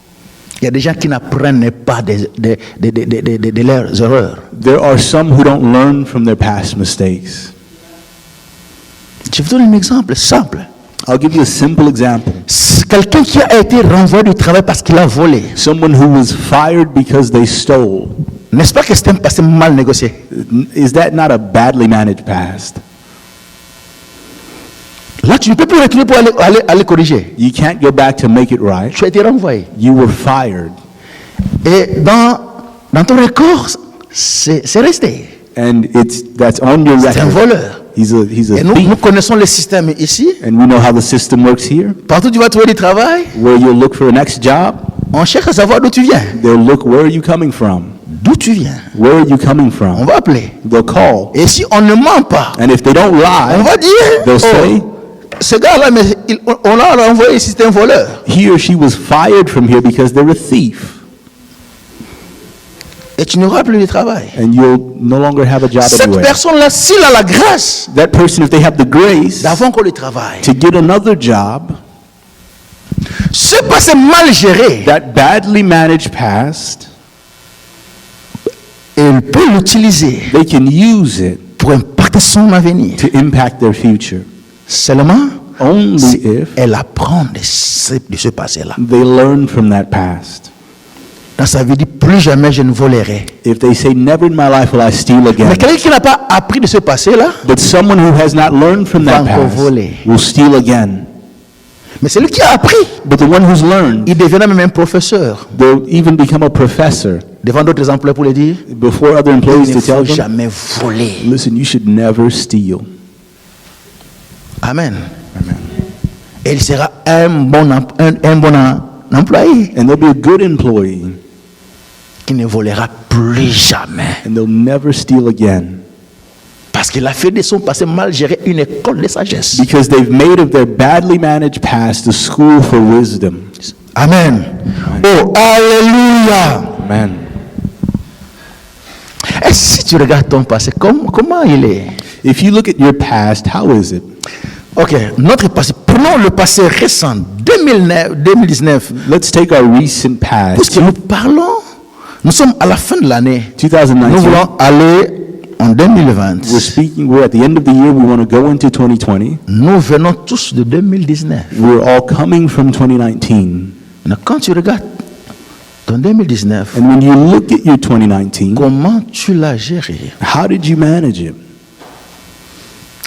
[SPEAKER 2] il y a des gens qui n'apprennent pas de leurs erreurs.
[SPEAKER 3] there are some who don't learn from their past mistakes.
[SPEAKER 2] Je vous donne un exemple simple.
[SPEAKER 3] I'll give you a simple example.
[SPEAKER 2] C'est quelqu'un qui a été renvoyé du travail parce qu'il a volé.
[SPEAKER 3] Someone who was fired because they stole.
[SPEAKER 2] N'est-ce pas que c'est un passé mal négocié?
[SPEAKER 3] Is that not a badly managed past?
[SPEAKER 2] Là, tu ne peux plus retourner pour aller corriger.
[SPEAKER 3] You can't go back to make it right.
[SPEAKER 2] Tu as été renvoyé.
[SPEAKER 3] You were fired.
[SPEAKER 2] Et dans ton record, c'est resté.
[SPEAKER 3] And that's on your
[SPEAKER 2] C'est un
[SPEAKER 3] record.
[SPEAKER 2] voleur.
[SPEAKER 3] He's a
[SPEAKER 2] Et nous
[SPEAKER 3] thief.
[SPEAKER 2] connaissons le système ici.
[SPEAKER 3] And we know how the system works here.
[SPEAKER 2] Partout où tu vas trouver du travail,
[SPEAKER 3] Where you'll look for a next job,
[SPEAKER 2] on cherche à savoir d'où tu viens.
[SPEAKER 3] they'll look, where are you coming from?
[SPEAKER 2] D'où tu viens?
[SPEAKER 3] Where are you coming
[SPEAKER 2] On
[SPEAKER 3] from?
[SPEAKER 2] va appeler.
[SPEAKER 3] They'll call.
[SPEAKER 2] Et si on ne ment pas,
[SPEAKER 3] And if they don't
[SPEAKER 2] on
[SPEAKER 3] lie,
[SPEAKER 2] va dire,
[SPEAKER 3] they'll say,
[SPEAKER 2] ce gars-là, mais on l'a renvoyé ici, c'est un voleur.
[SPEAKER 3] he or she was fired from here because they're a thief.
[SPEAKER 2] Et tu n'auras plus de travail.
[SPEAKER 3] And you'll no longer have a job
[SPEAKER 2] Cette
[SPEAKER 3] anywhere.
[SPEAKER 2] personne-là, s'il a la grâce
[SPEAKER 3] That person, if they have the grace
[SPEAKER 2] d'avoir encore le travail,
[SPEAKER 3] to get another job,
[SPEAKER 2] ce passé mal géré,
[SPEAKER 3] that badly managed past,
[SPEAKER 2] il peut l'utiliser
[SPEAKER 3] they can use it
[SPEAKER 2] pour impacter son avenir.
[SPEAKER 3] to impact their future.
[SPEAKER 2] Seulement,
[SPEAKER 3] Only
[SPEAKER 2] si
[SPEAKER 3] if
[SPEAKER 2] elle apprend de ce passé-là.
[SPEAKER 3] they learn from that past.
[SPEAKER 2] Dans sa vie, dit plus jamais je ne volerai.
[SPEAKER 3] If they say, never in my life will I steal
[SPEAKER 2] Mais
[SPEAKER 3] again.
[SPEAKER 2] quelqu'un qui n'a pas appris de ce passé-là,
[SPEAKER 3] But someone who has not learned from that
[SPEAKER 2] Va encore
[SPEAKER 3] past
[SPEAKER 2] voler.
[SPEAKER 3] will steal again.
[SPEAKER 2] mais celui qui a appris,
[SPEAKER 3] But the one who's learned,
[SPEAKER 2] il deviendra même un professeur
[SPEAKER 3] they'll even become a professor
[SPEAKER 2] devant d'autres employés pour les dire,
[SPEAKER 3] before other
[SPEAKER 2] il
[SPEAKER 3] employees
[SPEAKER 2] ne
[SPEAKER 3] to
[SPEAKER 2] faut
[SPEAKER 3] tell them,
[SPEAKER 2] jamais voler.
[SPEAKER 3] listen, you should never steal.
[SPEAKER 2] Amen. Et il sera un bon employé
[SPEAKER 3] And they'll be a good employee,
[SPEAKER 2] qui ne volera plus jamais.
[SPEAKER 3] and they'll never steal again.
[SPEAKER 2] Parce qu'il a fait de son passé mal géré une école de sagesse.
[SPEAKER 3] Because they've made of their badly managed past a school for wisdom.
[SPEAKER 2] Amen. Oh, alléluia.
[SPEAKER 3] Amen.
[SPEAKER 2] Et si tu regardes ton passé, comment il est?
[SPEAKER 3] If you look at your past, how is it?
[SPEAKER 2] Ok, notre passé, prenons le passé récent, 2019.
[SPEAKER 3] Let's take our recent past,
[SPEAKER 2] Puisque nous parlons, nous sommes à la fin de l'année.
[SPEAKER 3] 2019.
[SPEAKER 2] Nous voulons aller en 2020.
[SPEAKER 3] We're at the end of the year, we want to go into 2020.
[SPEAKER 2] Nous venons tous de 2019.
[SPEAKER 3] We're all coming from 2019.
[SPEAKER 2] Maintenant, quand tu regardes ton 2019,
[SPEAKER 3] And when you look at your 2019,
[SPEAKER 2] comment tu l'as géré?
[SPEAKER 3] how did you manage it?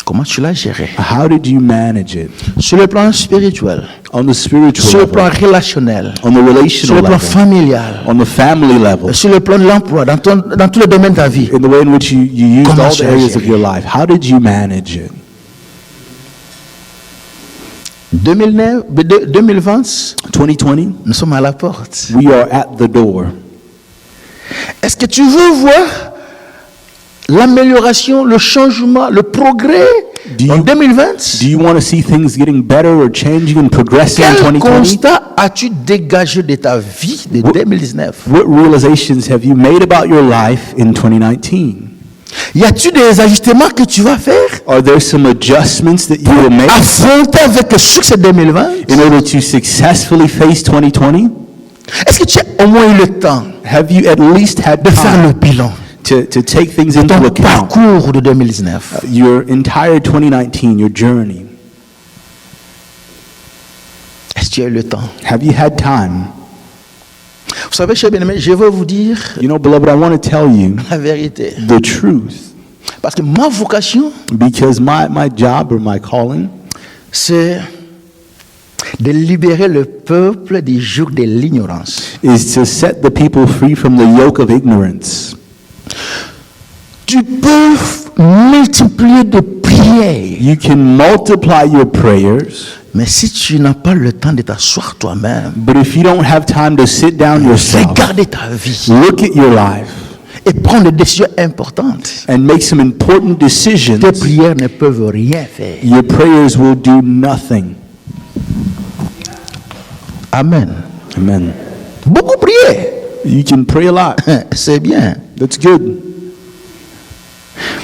[SPEAKER 2] Comment tu l'as géré?
[SPEAKER 3] How did you manage it?
[SPEAKER 2] Sur le plan spirituel,
[SPEAKER 3] On the spiritual
[SPEAKER 2] sur le
[SPEAKER 3] level,
[SPEAKER 2] plan relationnel,
[SPEAKER 3] on the
[SPEAKER 2] sur
[SPEAKER 3] relational
[SPEAKER 2] le plan
[SPEAKER 3] level,
[SPEAKER 2] familial,
[SPEAKER 3] on the family level,
[SPEAKER 2] sur le plan de l'emploi, dans tous les domaines de ta vie.
[SPEAKER 3] in the way in which you used
[SPEAKER 2] Comment
[SPEAKER 3] all the
[SPEAKER 2] tu as
[SPEAKER 3] areas of
[SPEAKER 2] géré?
[SPEAKER 3] your life. How did you manage it?
[SPEAKER 2] 2020,
[SPEAKER 3] 2020,
[SPEAKER 2] nous sommes à la porte.
[SPEAKER 3] we are at the door.
[SPEAKER 2] Est-ce que tu veux voir l'amélioration, le changement, le progrès
[SPEAKER 3] Do
[SPEAKER 2] en
[SPEAKER 3] you-
[SPEAKER 2] 2020?
[SPEAKER 3] Do you want to see things getting better or changing and progressing in
[SPEAKER 2] Quel
[SPEAKER 3] 2020?
[SPEAKER 2] constat as-tu dégagé de ta vie de 2019?
[SPEAKER 3] What realizations have you made about your life in 2019?
[SPEAKER 2] Y a-t-il des ajustements que tu vas faire
[SPEAKER 3] Are there some adjustments that you will make
[SPEAKER 2] affronter avec succès 2020?
[SPEAKER 3] in order to successfully face 2020?
[SPEAKER 2] Est-ce que tu as au moins eu le temps
[SPEAKER 3] Have you at least had
[SPEAKER 2] de faire le
[SPEAKER 3] time
[SPEAKER 2] bilan
[SPEAKER 3] to take things
[SPEAKER 2] de
[SPEAKER 3] into
[SPEAKER 2] ton
[SPEAKER 3] account?
[SPEAKER 2] parcours de 2019?
[SPEAKER 3] Your entire 2019, your journey.
[SPEAKER 2] Est-ce que tu as eu le temps?
[SPEAKER 3] Have you had time?
[SPEAKER 2] Vous savez, chers bien-aimés, je veux vous dire
[SPEAKER 3] You know, beloved, I want to tell you
[SPEAKER 2] la vérité.
[SPEAKER 3] the truth.
[SPEAKER 2] Parce que ma vocation,
[SPEAKER 3] Because my job or my calling
[SPEAKER 2] c'est de libérer le peuple du joug de l'ignorance.
[SPEAKER 3] is to set the people free from the yoke of ignorance.
[SPEAKER 2] Tu peux multiplier de prières,
[SPEAKER 3] You can multiply your prayers,
[SPEAKER 2] mais si tu n'as pas le temps de t'asseoir toi-même,
[SPEAKER 3] but if you don't have time to sit down yourself,
[SPEAKER 2] regarder ta vie
[SPEAKER 3] look at your life,
[SPEAKER 2] et prendre des décisions importantes,
[SPEAKER 3] and make some important
[SPEAKER 2] tes
[SPEAKER 3] decisions,
[SPEAKER 2] prières ne peuvent rien faire.
[SPEAKER 3] your prayers will do nothing.
[SPEAKER 2] Amen.
[SPEAKER 3] Amen.
[SPEAKER 2] Beaucoup prier,
[SPEAKER 3] You can pray a lot.
[SPEAKER 2] c'est bien.
[SPEAKER 3] That's good.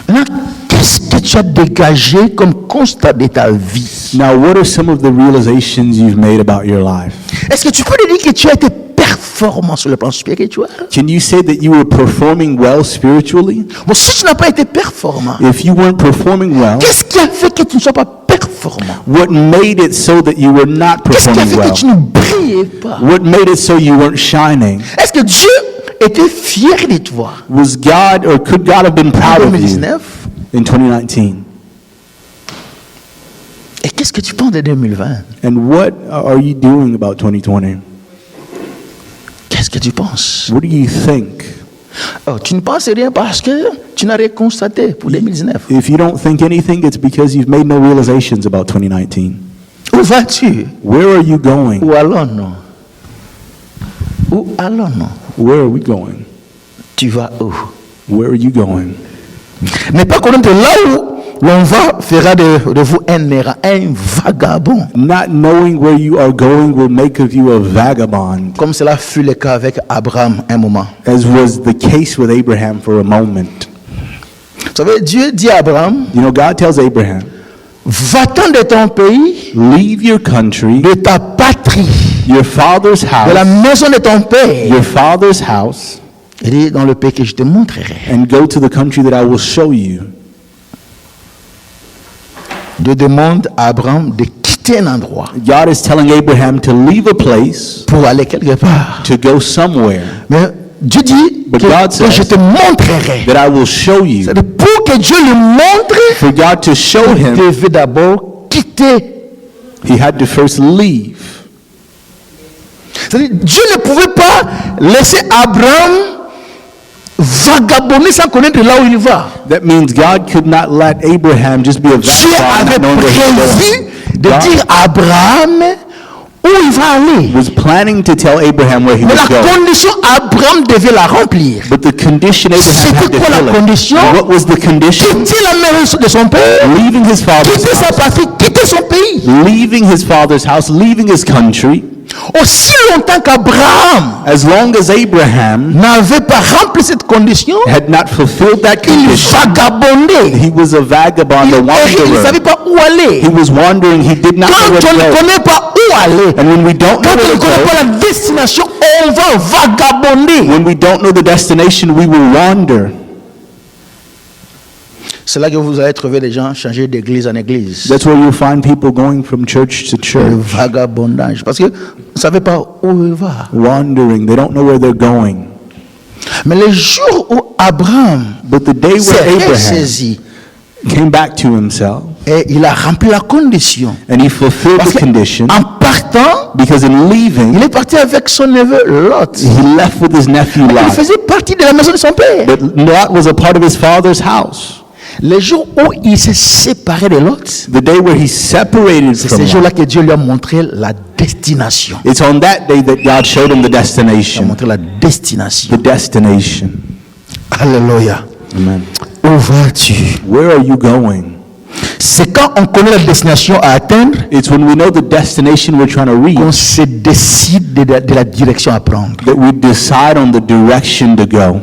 [SPEAKER 2] Maintenant, qu'est-ce que tu as dégagé comme constat de ta vie?
[SPEAKER 3] Now, what are some of the realizations you've made about your life?
[SPEAKER 2] Est-ce que tu peux dire que tu as été performant sur le plan spirituel?
[SPEAKER 3] Can you say that you were performing well spiritually?
[SPEAKER 2] Bon, si tu n'as pas été performant,
[SPEAKER 3] If you weren't performing well,
[SPEAKER 2] qu'est-ce qui a fait que tu ne sois pas performant?
[SPEAKER 3] what made it so that you were not
[SPEAKER 2] Qu'est-ce qui a
[SPEAKER 3] performing
[SPEAKER 2] fait
[SPEAKER 3] well?
[SPEAKER 2] que tu ne brillais pas?
[SPEAKER 3] What made it so you weren't shining?
[SPEAKER 2] Est-ce que Dieu était fier de toi
[SPEAKER 3] Was God or could God have been
[SPEAKER 2] en
[SPEAKER 3] proud of you
[SPEAKER 2] 2019?
[SPEAKER 3] in 2019?
[SPEAKER 2] Et qu'est-ce que tu penses de 2020?
[SPEAKER 3] And what are you doing about 2020?
[SPEAKER 2] Qu'est-ce que tu penses?
[SPEAKER 3] What do you think?
[SPEAKER 2] Oh, tu ne penses rien parce que tu n'as rien constaté pour 2019.
[SPEAKER 3] If you don't think anything, it's because you've made no realizations about 2019.
[SPEAKER 2] Où vas-tu?
[SPEAKER 3] Where are you going?
[SPEAKER 2] Où allons-nous? Où allons-nous?
[SPEAKER 3] Where are we going?
[SPEAKER 2] Tu vas où?
[SPEAKER 3] Where are you going?
[SPEAKER 2] Ne pas connaître là où l'on va fera de vous un errant, un vagabond.
[SPEAKER 3] Not knowing where you are going will make of you a vagabond,
[SPEAKER 2] Comme cela fut le cas avec Abraham un moment.
[SPEAKER 3] as was the case with Abraham for a moment.
[SPEAKER 2] Vous savez, Dieu dit à Abraham,
[SPEAKER 3] You know, God tells Abraham,
[SPEAKER 2] va-t'en de ton pays,
[SPEAKER 3] leave your country,
[SPEAKER 2] de ta patrie,
[SPEAKER 3] your father's
[SPEAKER 2] de la
[SPEAKER 3] house,
[SPEAKER 2] maison de ton père.
[SPEAKER 3] your father's house,
[SPEAKER 2] Il dit dans le pays que je te montrerai.
[SPEAKER 3] and go to the country that I will show you.
[SPEAKER 2] Dieu demande à Abraham de quitter un endroit
[SPEAKER 3] God is telling Abraham to leave a place,
[SPEAKER 2] pour aller quelque part.
[SPEAKER 3] to go somewhere
[SPEAKER 2] Mais Dieu dit
[SPEAKER 3] But
[SPEAKER 2] que,
[SPEAKER 3] God
[SPEAKER 2] que
[SPEAKER 3] says
[SPEAKER 2] je te montrerai.
[SPEAKER 3] that I will show you.
[SPEAKER 2] C'est-à-dire, pour que Dieu lui montre,
[SPEAKER 3] For God to show
[SPEAKER 2] il
[SPEAKER 3] him,
[SPEAKER 2] devait d'abord quitter.
[SPEAKER 3] he had to first leave.
[SPEAKER 2] C'est-à-dire, Dieu ne pouvait pas laisser Abraham vagabonder sans connaître là où il va.
[SPEAKER 3] That means God could not let Abraham just be a
[SPEAKER 2] Dieu
[SPEAKER 3] vagabond,
[SPEAKER 2] avait
[SPEAKER 3] not knowing where he was
[SPEAKER 2] prévu
[SPEAKER 3] going.
[SPEAKER 2] de
[SPEAKER 3] God
[SPEAKER 2] dire à Abraham où il va aller.
[SPEAKER 3] was planning to tell Abraham where he
[SPEAKER 2] Mais
[SPEAKER 3] was
[SPEAKER 2] la
[SPEAKER 3] going.
[SPEAKER 2] condition, Abraham devait la remplir.
[SPEAKER 3] But the condition Abraham had
[SPEAKER 2] C'était
[SPEAKER 3] to
[SPEAKER 2] quoi la
[SPEAKER 3] fill it.
[SPEAKER 2] condition?
[SPEAKER 3] What was the condition?
[SPEAKER 2] Quitter la maison de son père,
[SPEAKER 3] Leaving his father's
[SPEAKER 2] quitter sa
[SPEAKER 3] house,
[SPEAKER 2] patrie, quitter son pays.
[SPEAKER 3] leaving his father's house, leaving his country.
[SPEAKER 2] Aussi longtemps qu'Abraham
[SPEAKER 3] As long as Abraham
[SPEAKER 2] n'avait pas rempli cette condition,
[SPEAKER 3] had not fulfilled that
[SPEAKER 2] il
[SPEAKER 3] condition,
[SPEAKER 2] vagabondait.
[SPEAKER 3] he was a vagabond,
[SPEAKER 2] Il
[SPEAKER 3] a
[SPEAKER 2] errait, il ne savait
[SPEAKER 3] wanderer.
[SPEAKER 2] pas où aller.
[SPEAKER 3] He was wandering. He did not know
[SPEAKER 2] Quand
[SPEAKER 3] where
[SPEAKER 2] on
[SPEAKER 3] to
[SPEAKER 2] ne
[SPEAKER 3] go.
[SPEAKER 2] connaît pas où aller,
[SPEAKER 3] And when we don't know
[SPEAKER 2] quand on
[SPEAKER 3] where
[SPEAKER 2] ne
[SPEAKER 3] to
[SPEAKER 2] connaît
[SPEAKER 3] go,
[SPEAKER 2] pas la destination, on va vagabonder.
[SPEAKER 3] when we don't know the destination, we will wander.
[SPEAKER 2] C'est là que vous allez trouver des gens changer d'église en église.
[SPEAKER 3] That's where you'll find people going from church to
[SPEAKER 2] Le
[SPEAKER 3] church,
[SPEAKER 2] vagabondage. Parce que vous ne savez pas où il va.
[SPEAKER 3] wandering. They don't know where they're going.
[SPEAKER 2] Mais le jour où Abraham
[SPEAKER 3] But the day
[SPEAKER 2] s'est
[SPEAKER 3] where Abraham
[SPEAKER 2] ressaisi
[SPEAKER 3] came back to himself
[SPEAKER 2] et il a rempli la condition.
[SPEAKER 3] and he fulfilled
[SPEAKER 2] Parce
[SPEAKER 3] the condition,
[SPEAKER 2] qu'en partant,
[SPEAKER 3] because in leaving,
[SPEAKER 2] il est parti avec son neveu Lot.
[SPEAKER 3] he left with his nephew
[SPEAKER 2] Il
[SPEAKER 3] Lot.
[SPEAKER 2] faisait partie de la maison de son père.
[SPEAKER 3] But Lot was a part of his father's house.
[SPEAKER 2] Le jour où il s'est séparé de Lot,
[SPEAKER 3] The day where he separated
[SPEAKER 2] c'est
[SPEAKER 3] from
[SPEAKER 2] ce
[SPEAKER 3] Lot,
[SPEAKER 2] jour-là que Dieu lui a montré la destination.
[SPEAKER 3] it's on that day that God showed him the
[SPEAKER 2] Il a
[SPEAKER 3] destination.
[SPEAKER 2] montré la destination.
[SPEAKER 3] The destination.
[SPEAKER 2] Alléluia.
[SPEAKER 3] Amen.
[SPEAKER 2] Où vas-tu?
[SPEAKER 3] Where are you going?
[SPEAKER 2] C'est quand on connaît la destination à atteindre
[SPEAKER 3] It's when we know the destination we're trying to
[SPEAKER 2] qu'on
[SPEAKER 3] reach
[SPEAKER 2] se décide de la direction à prendre.
[SPEAKER 3] that we decide on the direction to go.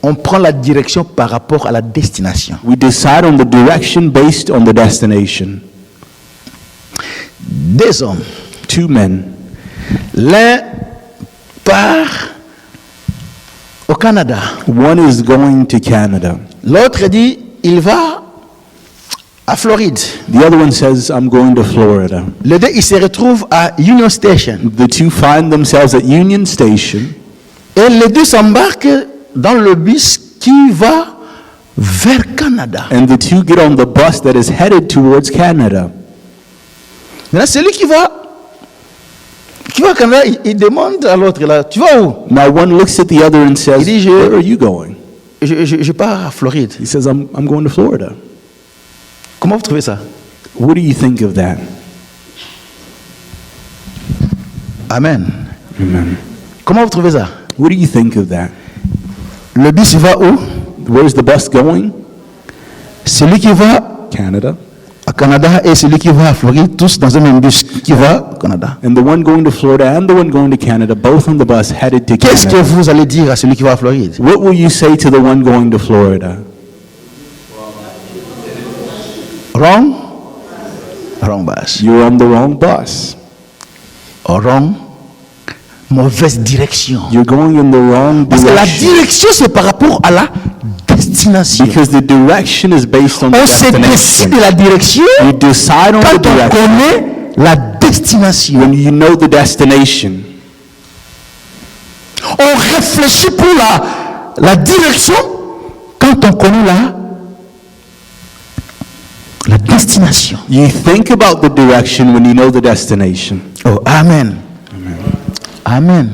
[SPEAKER 2] On prend la direction par rapport à la destination.
[SPEAKER 3] We decide on the direction based on the destination.
[SPEAKER 2] Deux hommes,
[SPEAKER 3] Two men.
[SPEAKER 2] l'un part au Canada,
[SPEAKER 3] One is going to Canada.
[SPEAKER 2] l'autre dit il va à Floride.
[SPEAKER 3] The other one says, I'm going to Florida.
[SPEAKER 2] Les deux ils se retrouvent à Union Station
[SPEAKER 3] The two find themselves at Union Station,
[SPEAKER 2] et les deux s'embarquent dans le bus qui va vers Canada.
[SPEAKER 3] and the two get on the bus that is headed towards Canada.
[SPEAKER 2] Maintenant celui qui va au Canada, il demande à l'autre là, tu vas où?
[SPEAKER 3] Now one looks at the other and says,
[SPEAKER 2] Il dit, je-
[SPEAKER 3] where are you going?
[SPEAKER 2] Je pars à Floride.
[SPEAKER 3] He says, I'm going to Florida.
[SPEAKER 2] Comment vous trouvez ça?
[SPEAKER 3] What do you think of that?
[SPEAKER 2] Amen.
[SPEAKER 3] Amen.
[SPEAKER 2] Comment vous trouvez ça?
[SPEAKER 3] What do you think of that?
[SPEAKER 2] Le bus il va où?
[SPEAKER 3] Where's the bus going?
[SPEAKER 2] Celui qui va
[SPEAKER 3] Canada.
[SPEAKER 2] à Canada et celui qui va à Floride, tous dans un même bus qui va au Canada.
[SPEAKER 3] And the one going to Florida and the one going to Canada, both on the bus headed to
[SPEAKER 2] Qu'est-ce que
[SPEAKER 3] Canada.
[SPEAKER 2] vous allez dire à celui qui va à Floride?
[SPEAKER 3] What will you say to the one going to Florida?
[SPEAKER 2] Wrong? Wrong bus.
[SPEAKER 3] You're on the wrong bus.
[SPEAKER 2] Wrong? Mauvaise direction.
[SPEAKER 3] You're going in the wrong
[SPEAKER 2] Parce que la
[SPEAKER 3] direction.
[SPEAKER 2] direction, c'est par rapport à la destination.
[SPEAKER 3] Because the direction is based on the
[SPEAKER 2] On se décide
[SPEAKER 3] destination.
[SPEAKER 2] de la direction
[SPEAKER 3] You decide on the
[SPEAKER 2] quand on
[SPEAKER 3] direction
[SPEAKER 2] connaît la destination.
[SPEAKER 3] when you know the destination.
[SPEAKER 2] On réfléchit pour la direction quand on connaît la destination.
[SPEAKER 3] You think about the direction when you know the destination.
[SPEAKER 2] Oh, amen. Amen.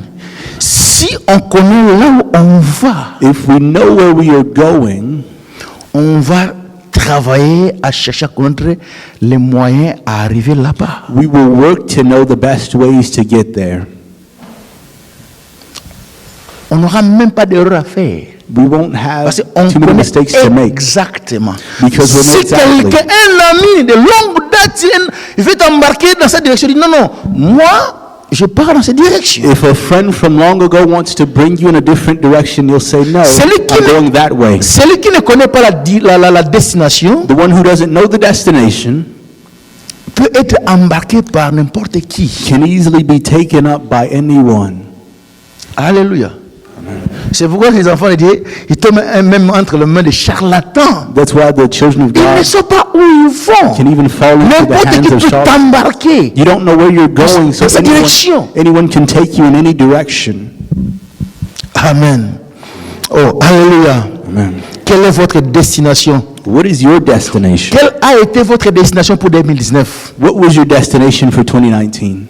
[SPEAKER 2] Si on connaît là où on va,
[SPEAKER 3] If we know where we are going,
[SPEAKER 2] on va travailler à chercher à connaître les moyens à arriver là-bas.
[SPEAKER 3] we will work to know the best ways to get there.
[SPEAKER 2] On n'aura même pas d'erreur à faire.
[SPEAKER 3] We won't have
[SPEAKER 2] Parce qu'on
[SPEAKER 3] too many
[SPEAKER 2] connaît
[SPEAKER 3] mistakes to make.
[SPEAKER 2] exactement.
[SPEAKER 3] Because we know
[SPEAKER 2] Si
[SPEAKER 3] exactly.
[SPEAKER 2] quelqu'un, un ami de longue date, il veut t'embarquer dans cette direction, il dit non, non, moi, je pars dans cette direction.
[SPEAKER 3] If a friend from long ago wants to bring you in a different direction, you'll say, no,
[SPEAKER 2] Celui qui
[SPEAKER 3] I'm
[SPEAKER 2] ne-
[SPEAKER 3] going that way.
[SPEAKER 2] Celui qui ne connaît pas la destination
[SPEAKER 3] The one who doesn't know the destination
[SPEAKER 2] peut être embarqué par n'importe qui.
[SPEAKER 3] can easily be taken up by anyone.
[SPEAKER 2] Alléluia. C'est pourquoi les enfants de Dieu, ils tombent même entre les mains des charlatans.
[SPEAKER 3] That's why the children of
[SPEAKER 2] Ils ne
[SPEAKER 3] God
[SPEAKER 2] savent pas où ils vont.
[SPEAKER 3] can even fall into the
[SPEAKER 2] N'importe qui
[SPEAKER 3] hands of
[SPEAKER 2] peut
[SPEAKER 3] charlatans.
[SPEAKER 2] t'embarquer.
[SPEAKER 3] You don't know where you're going, so
[SPEAKER 2] Dans cette direction.
[SPEAKER 3] anyone can take you in any direction.
[SPEAKER 2] Amen. Oh, alléluia.
[SPEAKER 3] Amen.
[SPEAKER 2] Quelle est votre destination?
[SPEAKER 3] What is your destination?
[SPEAKER 2] Quelle a été votre destination pour 2019?
[SPEAKER 3] What was your destination for 2019?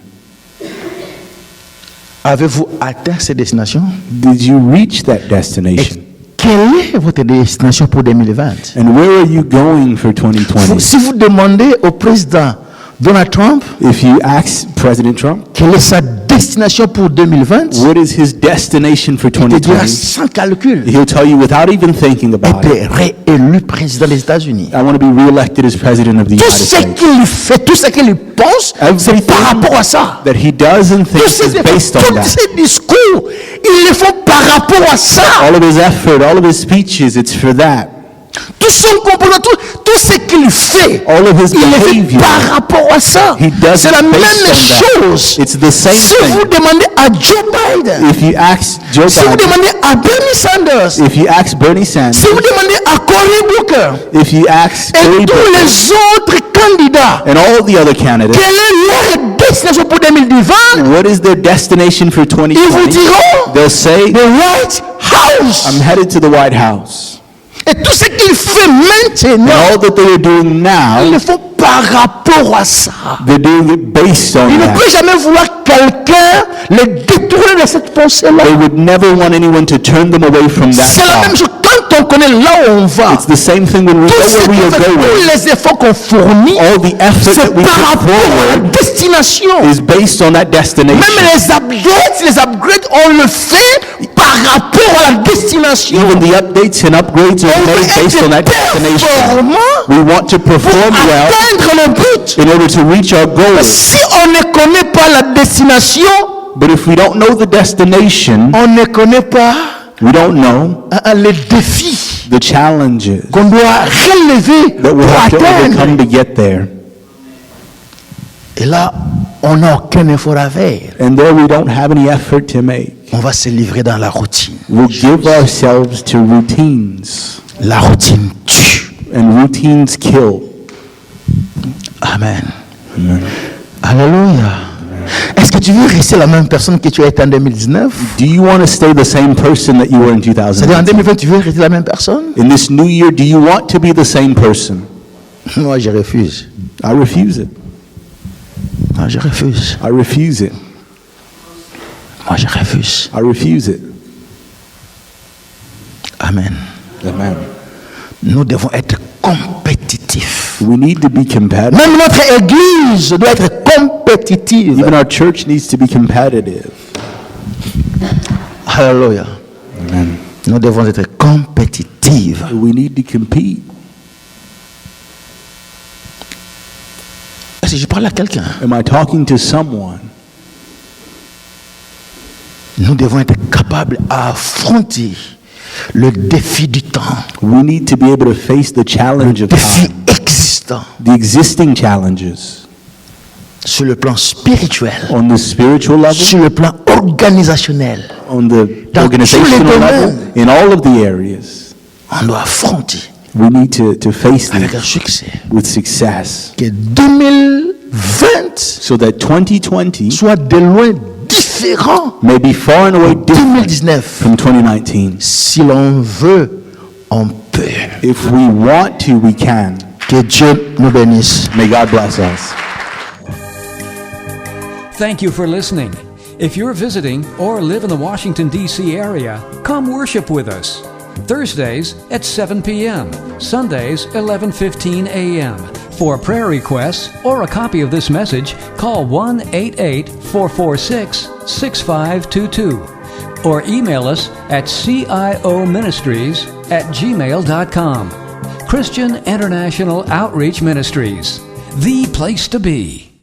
[SPEAKER 2] Avez-vous atteint cette destination?
[SPEAKER 3] Did you reach that destination?
[SPEAKER 2] quelle est votre destination pour 2020?
[SPEAKER 3] And where are you going for 2020?
[SPEAKER 2] Si vous demandez au président Donald Trump
[SPEAKER 3] If you ask President Trump,
[SPEAKER 2] quelle est sa destination pour 2020,
[SPEAKER 3] what is his destination for
[SPEAKER 2] il te dira
[SPEAKER 3] 2020?
[SPEAKER 2] sans calcul,
[SPEAKER 3] He'll tell you without even thinking about it,
[SPEAKER 2] être réélu président des États-Unis.
[SPEAKER 3] I want to be reelected as President of the
[SPEAKER 2] Tout
[SPEAKER 3] United
[SPEAKER 2] ce
[SPEAKER 3] States.
[SPEAKER 2] qu'il fait, tout ce qu'il pense, c'est par rapport à ça.
[SPEAKER 3] That he does and
[SPEAKER 2] Tous
[SPEAKER 3] thinks is based on
[SPEAKER 2] tous
[SPEAKER 3] that.
[SPEAKER 2] ces discours, ils le font par rapport à ça.
[SPEAKER 3] All of his effort, all of his speeches, it's for that.
[SPEAKER 2] Tout son comportement, tout ce qu'il fait,
[SPEAKER 3] All of his
[SPEAKER 2] il le fait
[SPEAKER 3] behavior,
[SPEAKER 2] par rapport à ça.
[SPEAKER 3] he does
[SPEAKER 2] C'est la
[SPEAKER 3] it
[SPEAKER 2] même
[SPEAKER 3] based on that.
[SPEAKER 2] chose.
[SPEAKER 3] It's the same
[SPEAKER 2] Si vous
[SPEAKER 3] thing.
[SPEAKER 2] demandez à Joe Biden,
[SPEAKER 3] If you ask Joe
[SPEAKER 2] si vous
[SPEAKER 3] Biden,
[SPEAKER 2] demandez à Bernie Sanders,
[SPEAKER 3] if you ask Bernie
[SPEAKER 2] si
[SPEAKER 3] Sanders,
[SPEAKER 2] vous demandez à Cory Booker
[SPEAKER 3] if you ask
[SPEAKER 2] et
[SPEAKER 3] Cory
[SPEAKER 2] tous
[SPEAKER 3] Booker,
[SPEAKER 2] les autres candidats,
[SPEAKER 3] and all the other candidates,
[SPEAKER 2] quelle est leur destination pour 2020?
[SPEAKER 3] what is their destination for
[SPEAKER 2] Ils vous
[SPEAKER 3] 2020?
[SPEAKER 2] diront
[SPEAKER 3] They'll say,
[SPEAKER 2] the White House.
[SPEAKER 3] I'm headed to the White House.
[SPEAKER 2] Et tout ce qu'ils font
[SPEAKER 3] And
[SPEAKER 2] maintenant,
[SPEAKER 3] all that they are doing
[SPEAKER 2] ils
[SPEAKER 3] now,
[SPEAKER 2] le font par rapport à ça.
[SPEAKER 3] they're doing it based on
[SPEAKER 2] Il ne
[SPEAKER 3] that.
[SPEAKER 2] peut jamais vouloir quelqu'un les détourner de cette pensée-là.
[SPEAKER 3] They would never want anyone to turn them away from that
[SPEAKER 2] C'est la même
[SPEAKER 3] thought.
[SPEAKER 2] chose quand on connaît là où on va.
[SPEAKER 3] It's the same thing when we
[SPEAKER 2] Tout
[SPEAKER 3] know
[SPEAKER 2] ce
[SPEAKER 3] where we
[SPEAKER 2] qu'on
[SPEAKER 3] are
[SPEAKER 2] fait, tous
[SPEAKER 3] going.
[SPEAKER 2] les efforts qu'on fournit,
[SPEAKER 3] All the effort
[SPEAKER 2] c'est
[SPEAKER 3] that we
[SPEAKER 2] par
[SPEAKER 3] put
[SPEAKER 2] rapport à la
[SPEAKER 3] forward
[SPEAKER 2] destination.
[SPEAKER 3] is based on that destination.
[SPEAKER 2] Même les upgrades, on le fait par rapport à la destination.
[SPEAKER 3] Even the updates and upgrades are
[SPEAKER 2] On veut
[SPEAKER 3] made based on that
[SPEAKER 2] être
[SPEAKER 3] destination.
[SPEAKER 2] performant
[SPEAKER 3] We want to
[SPEAKER 2] pour
[SPEAKER 3] perform well
[SPEAKER 2] atteindre le but.
[SPEAKER 3] in order to reach our goals.
[SPEAKER 2] Si on ne connaît pas la destination,
[SPEAKER 3] But if we don't know the destination,
[SPEAKER 2] on ne connaît pas
[SPEAKER 3] we don't know
[SPEAKER 2] les défis
[SPEAKER 3] the challenges
[SPEAKER 2] qu'on doit relever
[SPEAKER 3] that we
[SPEAKER 2] pour
[SPEAKER 3] have to
[SPEAKER 2] atteindre.
[SPEAKER 3] overcome to get there.
[SPEAKER 2] Et là, on n'a aucun effort à faire.
[SPEAKER 3] And there we don't have any effort to make.
[SPEAKER 2] On va se livrer dans la routine.
[SPEAKER 3] We'll give ourselves to routines,
[SPEAKER 2] La routine tue.
[SPEAKER 3] and routines kill.
[SPEAKER 2] Amen. Alléluia. Est-ce que tu veux rester la même personne que tu as été en 2019?
[SPEAKER 3] Do you want to stay the same person that you were in
[SPEAKER 2] C'est-à-dire en
[SPEAKER 3] 2000?
[SPEAKER 2] 2020, tu veux rester la même personne?
[SPEAKER 3] In this new year, do you want to be the same person?
[SPEAKER 2] Moi, je refuse.
[SPEAKER 3] I refuse it.
[SPEAKER 2] Moi, je refuse.
[SPEAKER 3] I refuse it.
[SPEAKER 2] Moi, je refuse.
[SPEAKER 3] I refuse it.
[SPEAKER 2] Amen.
[SPEAKER 3] Amen.
[SPEAKER 2] Nous devons être compétitifs.
[SPEAKER 3] We need to be competitive.
[SPEAKER 2] Même notre église doit être compétitive.
[SPEAKER 3] Even our church needs to be competitive.
[SPEAKER 2] Alléluia.
[SPEAKER 3] Amen.
[SPEAKER 2] Nous devons être compétitifs.
[SPEAKER 3] We need to compete.
[SPEAKER 2] Est-ce que je parle à quelqu'un?
[SPEAKER 3] Am I talking to someone?
[SPEAKER 2] Nous devons être capables à affronter le défi du temps,
[SPEAKER 3] We need to be able to face the challenge of
[SPEAKER 2] défi
[SPEAKER 3] time,
[SPEAKER 2] existant
[SPEAKER 3] the existing challenges
[SPEAKER 2] sur le plan spirituel,
[SPEAKER 3] on the spiritual level,
[SPEAKER 2] sur le plan organisationnel.
[SPEAKER 3] on the
[SPEAKER 2] Dans tous les
[SPEAKER 3] organizational level,
[SPEAKER 2] domaines.
[SPEAKER 3] in all of the areas.
[SPEAKER 2] On doit affronter
[SPEAKER 3] We need to face
[SPEAKER 2] avec
[SPEAKER 3] them
[SPEAKER 2] un succès.
[SPEAKER 3] with success
[SPEAKER 2] Que 2020
[SPEAKER 3] so that 2020
[SPEAKER 2] soit de loin différent
[SPEAKER 3] may be far and away
[SPEAKER 2] de
[SPEAKER 3] different
[SPEAKER 2] 2019.
[SPEAKER 3] from 2019.
[SPEAKER 2] Si l'on veut, on peut.
[SPEAKER 3] If we want to, we can.
[SPEAKER 2] Que Dieu nous bénisse.
[SPEAKER 3] May God bless us.
[SPEAKER 1] Thank you for listening. If you're visiting or live in the Washington, D.C. area, come worship with us. Thursdays at 7 p.m., Sundays 11:15 a.m. For prayer requests or a copy of this message, call 1-88-446-6522 or email us at cioministries@gmail.com. Christian International Outreach Ministries, the place to be.